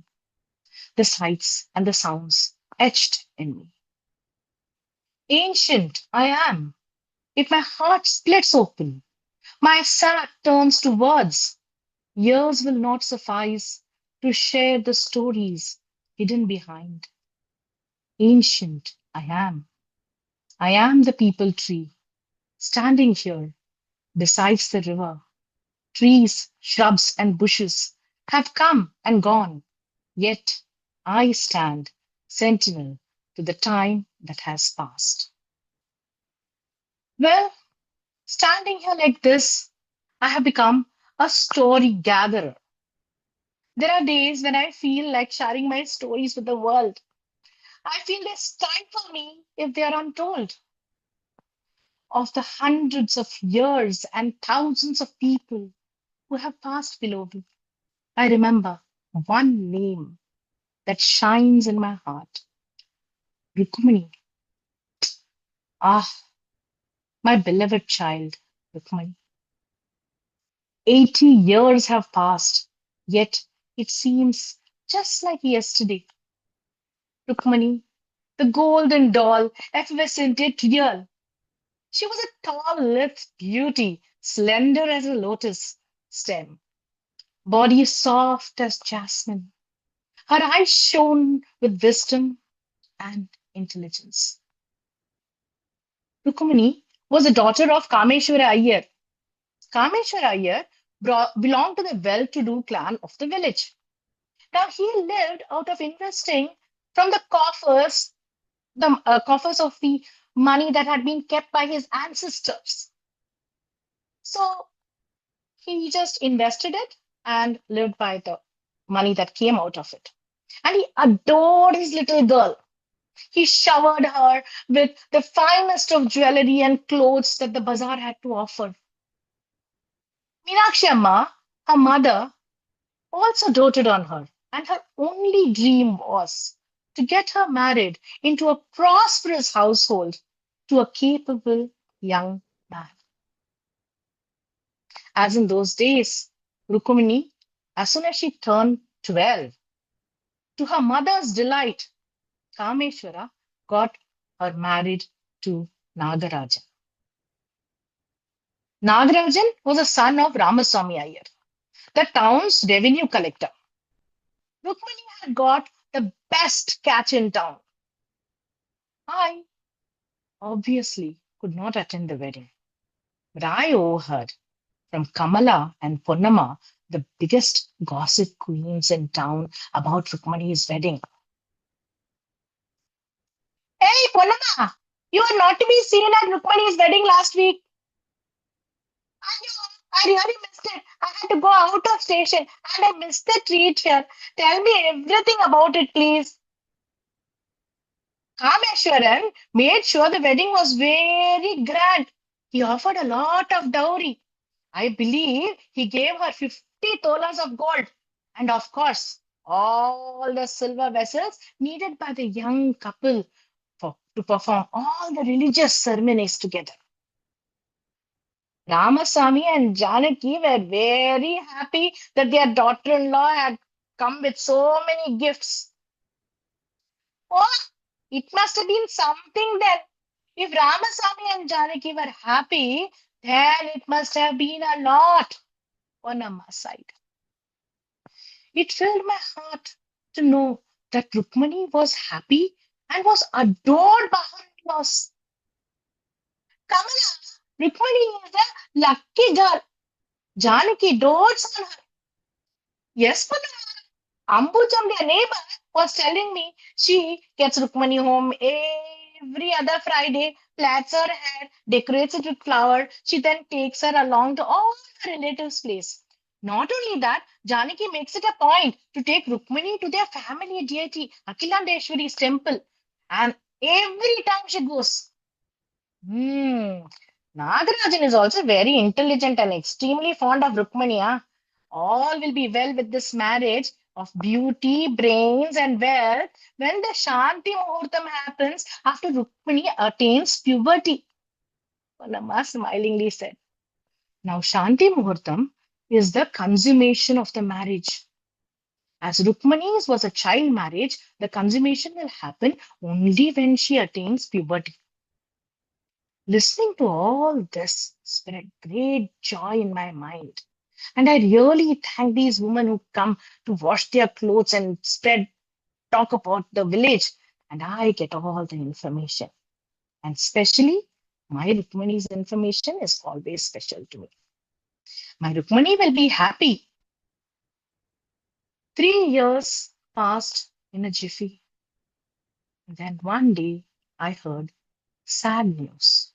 the sights and the sounds etched in me. Ancient I am. If my heart splits open, my sack turns to words, years will not suffice to share the stories hidden behind. Ancient I am. I am the people tree, standing here besides the river. Trees, shrubs, and bushes have come and gone, yet I stand sentinel to the time that has passed. Well, standing here like this, I have become a story gatherer. There are days when I feel like sharing my stories with the world. I feel they stifle me if they are untold. Of the hundreds of years and thousands of people who have passed below me, I remember one name that shines in my heart. Rukmini. Ah, my beloved child, Rukmini. 80 years have passed, yet it seems just like yesterday. Rukmini, the golden doll, effervescent yet real. She was a tall-lipped beauty, slender as a lotus stem, body soft as jasmine. Her eyes shone with wisdom and intelligence. Rukmini was a daughter of Kameshwara Iyer. Kameshwara Iyer belonged to the well-to-do clan of the village. Now he lived out of investing from the coffers of the money that had been kept by his ancestors. So he just invested it and lived by the money that came out of it. And he adored his little girl. He showered her with the finest of jewelry and clothes that the bazaar had to offer. Meenakshi Amma, her mother, also doted on her, and her only dream was to get her married into a prosperous household to a capable young man. As in those days, Rukmini, as soon as she turned 12, to her mother's delight, Kameshwara got her married to Nagarajan. Nagarajan was a son of Ramaswamy Iyer, the town's revenue collector. Rukmini had got the best catch in town. I obviously could not attend the wedding, but I overheard from Kamala and Purnama, the biggest gossip queens in town, about Rukmini's wedding. Hey, Purnama, you were not to be seen at Rukmini's wedding last week. I really missed it. I had to go out of station and I missed the treat here. Tell me everything about it, please. Kameshwaran made sure the wedding was very grand. He offered a lot of dowry. I believe he gave her 50 tolas of gold. And of course, all the silver vessels needed by the young couple to perform all the religious ceremonies together. Ramaswamy and Janaki were very happy that their daughter-in-law had come with so many gifts. Oh, it must have been something then. If Ramaswamy and Janaki were happy, then it must have been a lot on Amma's side. It filled my heart to know that Rukmini was happy and was adored by her in-laws. Kamala, Rukmini is a lucky girl. Janaki dotes on her. Yes, Ambujam, their neighbor, was telling me she gets Rukmini home every other Friday, plats her hair, decorates it with flower. She then takes her along to all her relatives' place. Not only that, Janaki makes it a point to take Rukmini to their family deity, Akhilandeshwari's temple. And every time she goes, Nagarajan is also very intelligent and extremely fond of Rukmani. All will be well with this marriage of beauty, brains, and wealth when the Shanti Muhurtam happens after Rukmani attains puberty. Pannamma smilingly said. Now, Shanti Muhurtam is the consummation of the marriage. As Rukmani's was a child marriage, the consummation will happen only when she attains puberty. Listening to all this spread great joy in my mind. And I really thank these women who come to wash their clothes and talk about the village. And I get all the information. And especially, my Rukmani's information is always special to me. My Rukmani will be happy. 3 years passed in a jiffy. And then one day, I heard sad news.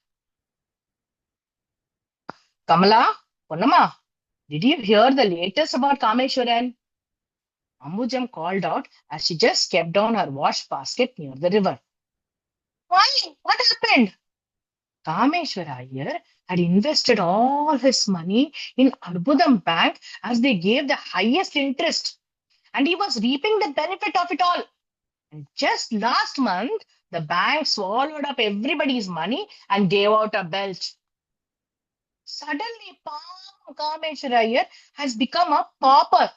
Kamala, Ponnamma, did you hear the latest about Kameshwaran? Ambujam called out as she just kept down her wash basket near the river. Why? What happened? Kameshwara Iyer had invested all his money in Arbudam Bank as they gave the highest interest, and he was reaping the benefit of it all. And just last month, the bank swallowed up everybody's money and gave out a belch. Suddenly, Kameshwara Iyer has become a pauper,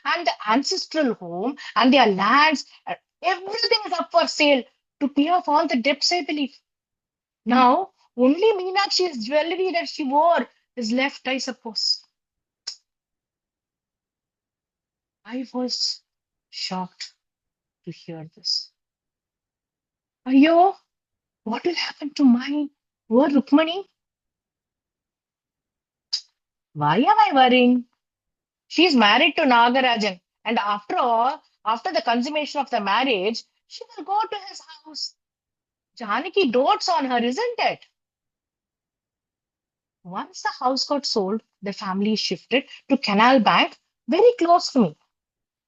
and the ancestral home and their lands, everything is up for sale to pay off all the debts, I believe. Now, only Meenakshi's jewelry that she wore is left, I suppose. I was shocked to hear this. Ayo, what will happen to my poor Rukmani? Why am I worrying? She's married to Nagarajan, and after all, after the consummation of the marriage, she will go to his house. Janaki dotes on her, isn't it? Once the house got sold, the family shifted to Canal Bank, very close to me.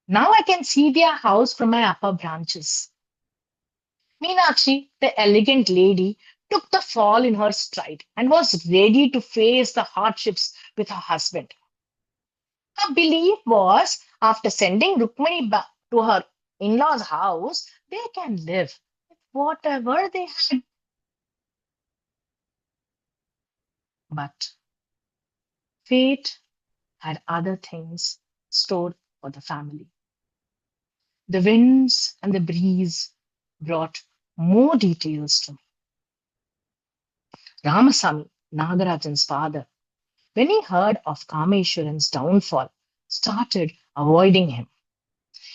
Now I can see their house from my upper branches. Meenakshi, the elegant lady, took the fall in her stride and was ready to face the hardships with her husband. Her belief was after sending Rukmani back to her in-laws' house, they can live with whatever they had. But fate had other things stored for the family. The winds and the breeze brought more details to me. Ramasamy, Nagarajan's father, when he heard of Kameshwaran's downfall, started avoiding him.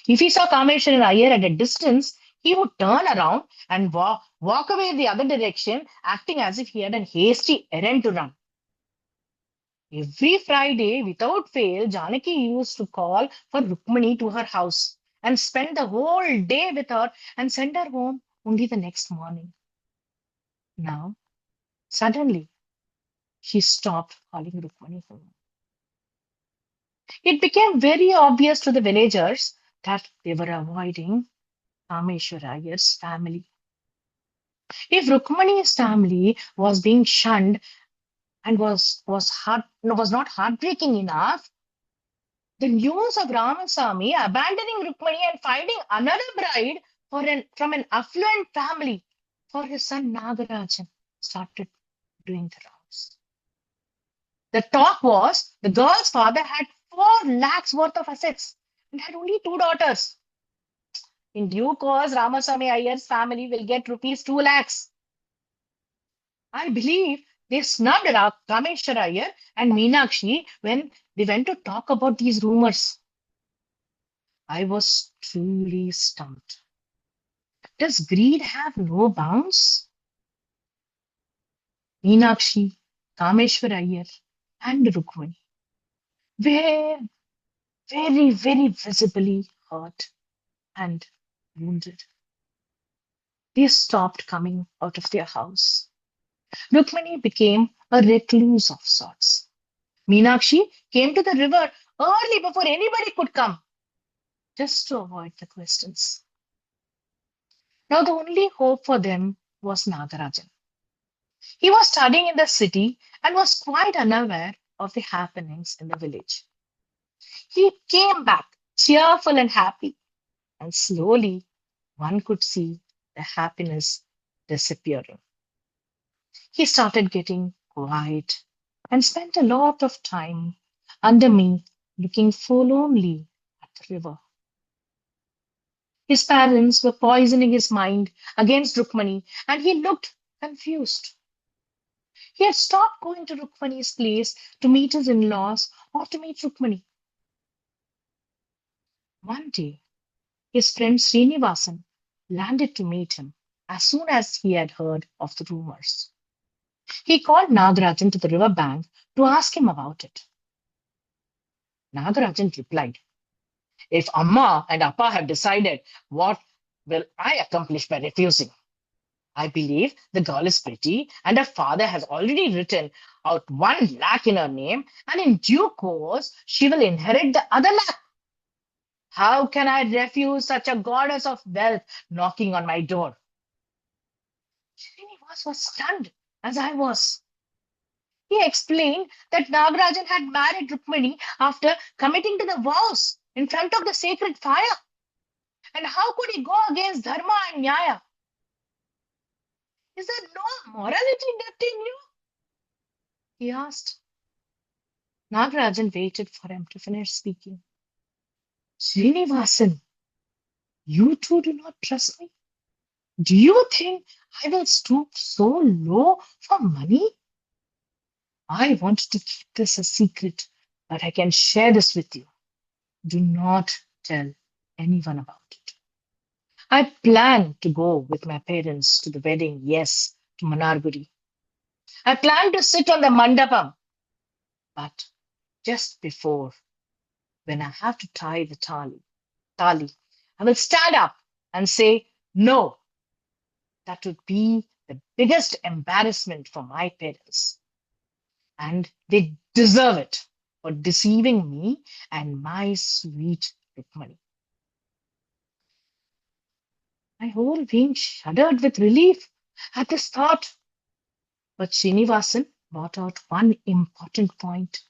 If he saw Kameshwaran Iyer at a distance, he would turn around and walk away the other direction, acting as if he had a hasty errand to run. Every Friday, without fail, Janaki used to call for Rukmani to her house and spend the whole day with her and send her home only the next morning. Now, suddenly, she stopped calling Rukmani home. It became very obvious to the villagers that they were avoiding Kameshwara Iyer's family. If Rukmani's family was being shunned and was not heartbreaking enough, the news of Ramasamy abandoning Rukmani and finding another bride from an affluent family for his son Nagarajan started doing the rounds. The talk was the girl's father had 4 lakhs worth of assets and had only 2 daughters. In due course, Ramasamy Iyer's family will get rupees 2 lakhs. I believe they snubbed Kameshwara Iyer and Meenakshi when they went to talk about these rumors. I was truly stumped. Does greed have no bounds? Meenakshi, Kameshwara Iyer, and Rukmani were very, very visibly hurt and wounded. They stopped coming out of their house. Rukmani became a recluse of sorts. Meenakshi came to the river early before anybody could come, just to avoid the questions. Now the only hope for them was Nagarajan. He was studying in the city and was quite unaware of the happenings in the village. He came back cheerful and happy, and slowly one could see the happiness disappearing. He started getting quiet and spent a lot of time under me looking forlornly at the river. His parents were poisoning his mind against Rukmani, and he looked confused. He had stopped going to Rukmani's place to meet his in-laws or to meet Rukmani. One day, his friend Srinivasan landed to meet him as soon as he had heard of the rumors. He called Nagarajan to the river bank to ask him about it. Nagarajan replied, "If Amma and Appa have decided, what will I accomplish by refusing? I believe the girl is pretty and her father has already written out 1 lakh in her name, and in due course she will inherit the other lakh. How can I refuse such a goddess of wealth knocking on my door?" Srinivas was stunned, as I was. He explained that Nagarajan had married Rukmani after committing to the vows in front of the sacred fire. And how could he go against Dharma and Nyaya? Is there no morality left in you? He asked. Nagarajan waited for him to finish speaking. Srinivasan, you too do not trust me? Do you think I will stoop so low for money? I wanted to keep this a secret, but I can share this with you. Do not tell anyone about it. I plan to go with my parents to the wedding, yes, to Manarguri. I plan to sit on the mandapam, but just before, when I have to tie the tali, I will stand up and say no. That would be the biggest embarrassment for my parents. And they deserve it for deceiving me and my sweet Rukmani. My whole being shuddered with relief at this thought. But Srinivasan brought out one important point.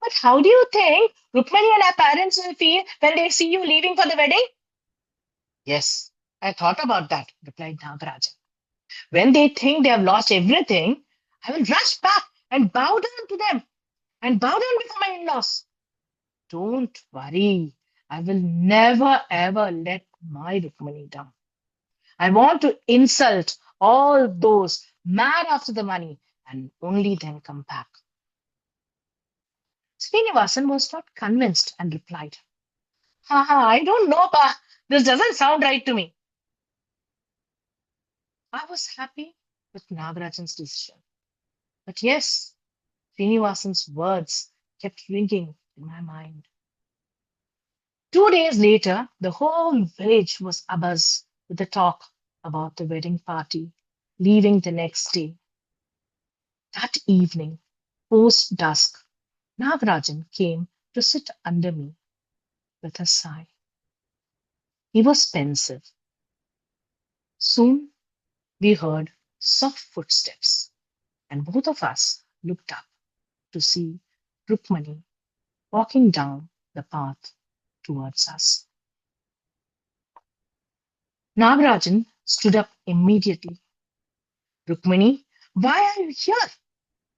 But how do you think Rukmani and her parents will feel when they see you leaving for the wedding? Yes, I thought about that, replied Nagarajan. When they think they have lost everything, I will rush back and bow down to them and bow down before my in-laws. Don't worry, I will never ever let my Rukmani down. I want to insult all those mad after the money and only then come back. Srinivasan was not convinced and replied, I don't know, Pa. This doesn't sound right to me. I was happy with Nagarajan's decision. But yes, Srinivasan's words kept ringing in my mind. 2 days later, the whole village was abuzz with the talk about the wedding party, leaving the next day. That evening, post dusk, Nagarajan came to sit under me with a sigh. He was pensive. Soon we heard soft footsteps, and both of us looked up to see Rukmani walking down the path towards us. Nagarajan stood up immediately. Rukmani, why are you here?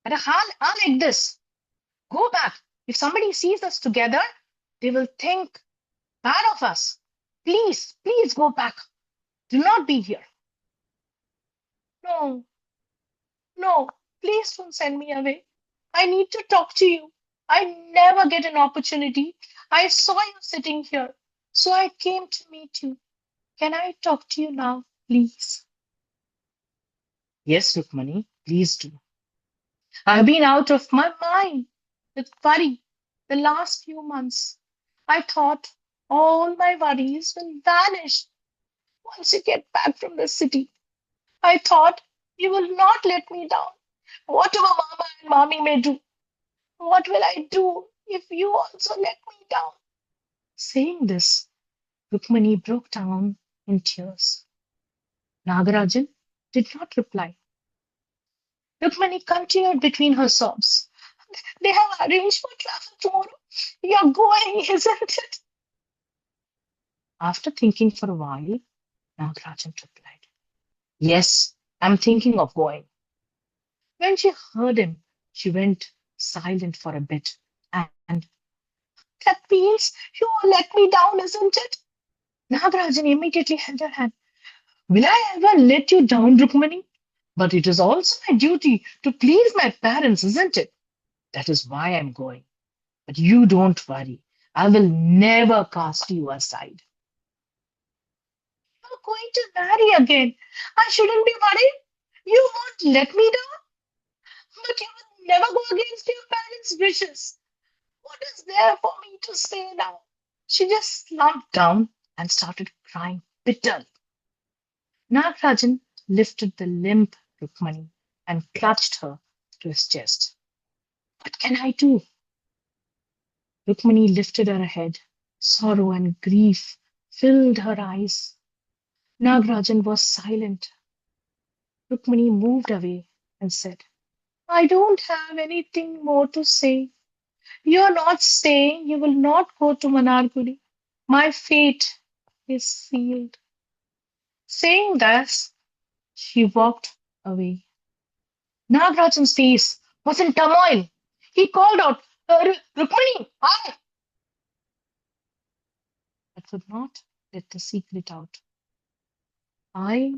At a hour like this? Go back. If somebody sees us together, they will think bad of us. Please, please go back. Do not be here. No, no, please don't send me away. I need to talk to you. I never get an opportunity. I saw you sitting here, so I came to meet you. Can I talk to you now, please? Yes, Rukmani, please do. I've been out of my mind with worry the last few months. I thought all my worries will vanish once you get back from the city. I thought you will not let me down, whatever Mama and Mommy may do. What will I do if you also let me down? Saying this, Rukmani broke down in tears. Nagarajan did not reply. Rukmani continued between her sobs. They have arranged for travel tomorrow. You're going, isn't it? After thinking for a while, Nagarajan replied, Yes, I'm thinking of going. When she heard him, she went silent for a bit and that means you will let me down, isn't it? Nagarajan immediately held her hand. Will I ever let you down, Rukmani? But it is also my duty to please my parents, isn't it? That is why I'm going. But you don't worry. I will never cast you aside. You're going to marry again. I shouldn't be worried. You won't let me down. But you will never go against your parents' wishes. What is there for me to say now? She just slumped down and started crying bitterly. Nagarajan lifted the limp Rukmani and clutched her to his chest. What can I do? Rukmani lifted her head. Sorrow and grief filled her eyes. Nagarajan was silent. Rukmani moved away and said, I don't have anything more to say. You're not saying you will not go to Manargudi. My fate is sealed. Saying this, she walked away. Nagarajan's face was in turmoil. He called out, Rukmani, hi! But could not let the secret out. I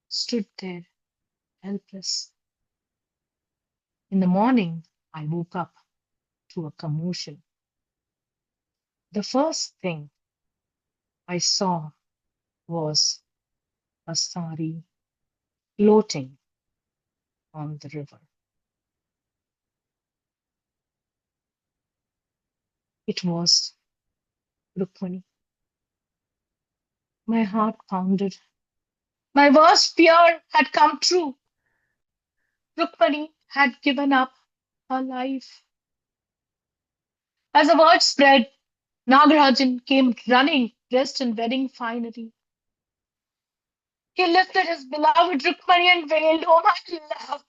stood there, helpless. In the morning, I woke up to a commotion. The first thing I saw was a sari floating on the river. It was Rukmani. My heart pounded. My worst fear had come true. Rukmani had given up her life. As the word spread, Nagarajan came running, dressed in wedding finery. He lifted his beloved Rukmani and wailed, Oh my love,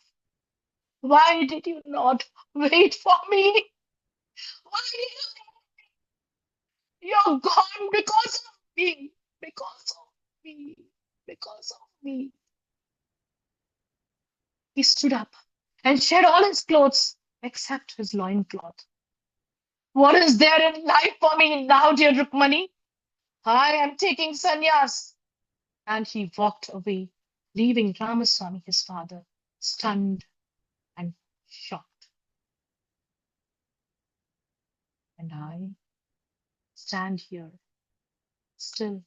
why did you not wait for me? Why you're gone because of me, because of me, because of me. He stood up and shed all his clothes except his loincloth. What is there in life for me now, dear Rukmani? I am taking sannyas. And he walked away, leaving Ramaswamy, his father, stunned and shocked. And I stand here, still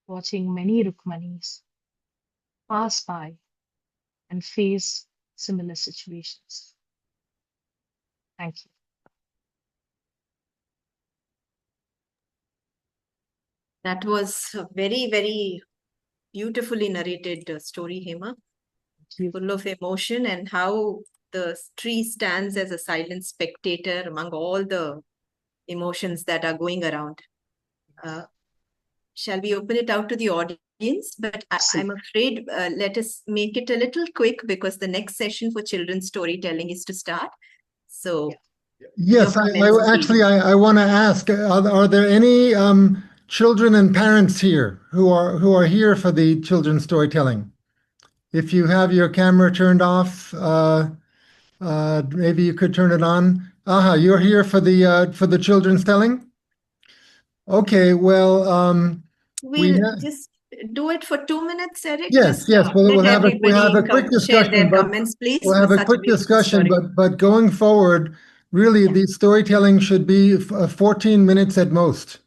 watching many Rukmanis pass by and face similar situations. Thank you. That was a very, very beautifully narrated story, Hema. Full of emotion, and how the tree stands as a silent spectator among all the emotions that are going around. Shall we open it out to the audience? But I'm afraid let us make it a little quick because the next session for children's storytelling is to start. So yes, I want to ask: are there any children and parents here who are here for the children's storytelling? If you have your camera turned off, maybe you could turn it on. Aha, you're here for the children's telling. Okay, well, we'll just do it for 2 minutes, Eric. Yes, yes. We'll have a quick discussion. Share their comments, please. We'll have a quick discussion, but going forward, really, the storytelling should be 14 minutes at most.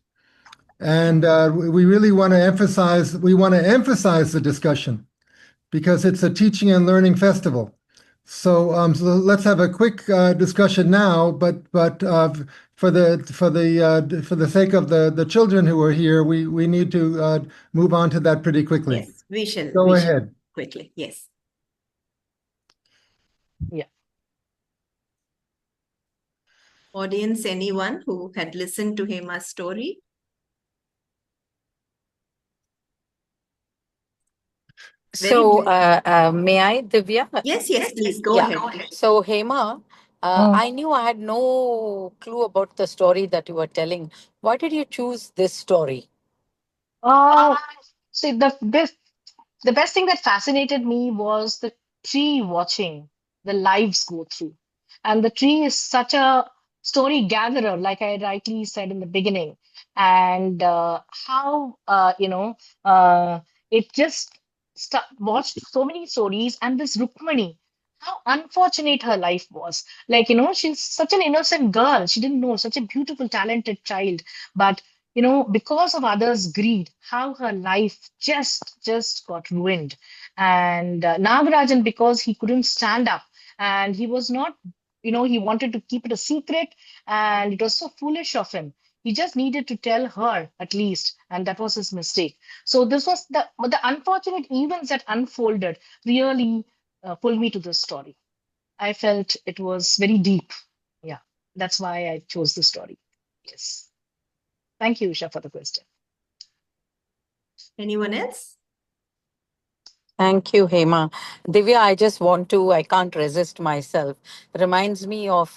And we really want to emphasize the discussion because it's a teaching and learning festival. So let's have a quick discussion now. But for the sake of the children who are here, we need to move on to that pretty quickly. Yes, we shall. Go ahead. Quickly, yes. Yeah. Audience, anyone who had listened to Hema's story? So, may I, Divya? Yes, please go Yeah. ahead. So, Hema, Mm. I knew I had no clue about the story that you were telling. Why did you choose this story? See, the best thing that fascinated me was the tree watching the lives go through. And the tree is such a story gatherer, like I rightly said in the beginning. And how, it just watched so many stories. And this Rukmani, how unfortunate her life was. Like, she's such an innocent girl. She didn't know, such a beautiful, talented child. But because of others' greed, how her life just got ruined. And Nagarajan, because he couldn't stand up, and he was not, he wanted to keep it a secret, and it was so foolish of him. He just needed to tell her at least, and that was his mistake. So this was the unfortunate events that unfolded really pulled me to this story. I felt it was very deep. Yeah, that's why I chose the story. Yes. Thank you, Usha, for the question. Anyone else? Thank you, Hema. Divya, I can't resist myself. Reminds me of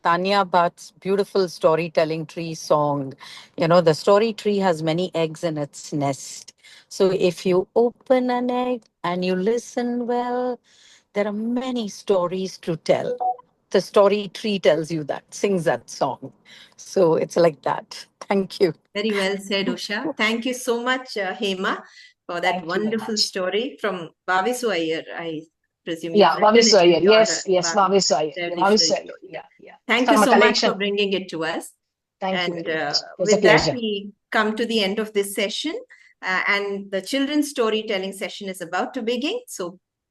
Tanya Bhatt's beautiful storytelling tree song. The story tree has many eggs in its nest. So if you open an egg and you listen well, there are many stories to tell. The story tree tells you that, sings that song. So it's like that. Thank you. Very well said, Usha. Thank you so much, Hema, for that Thank you very wonderful much. story from Vavisu Iyer. I presume Yeah, you've written Vavisu it Iyer. in your Yes, Vavisu Iyer. Yeah, Vavisu Iyer. Yeah. Thank you From a so much for collection. bringing it to us. Thank you And very much. It was a with that, pleasure. we come to the end of this session. And the children's storytelling session is about to begin. So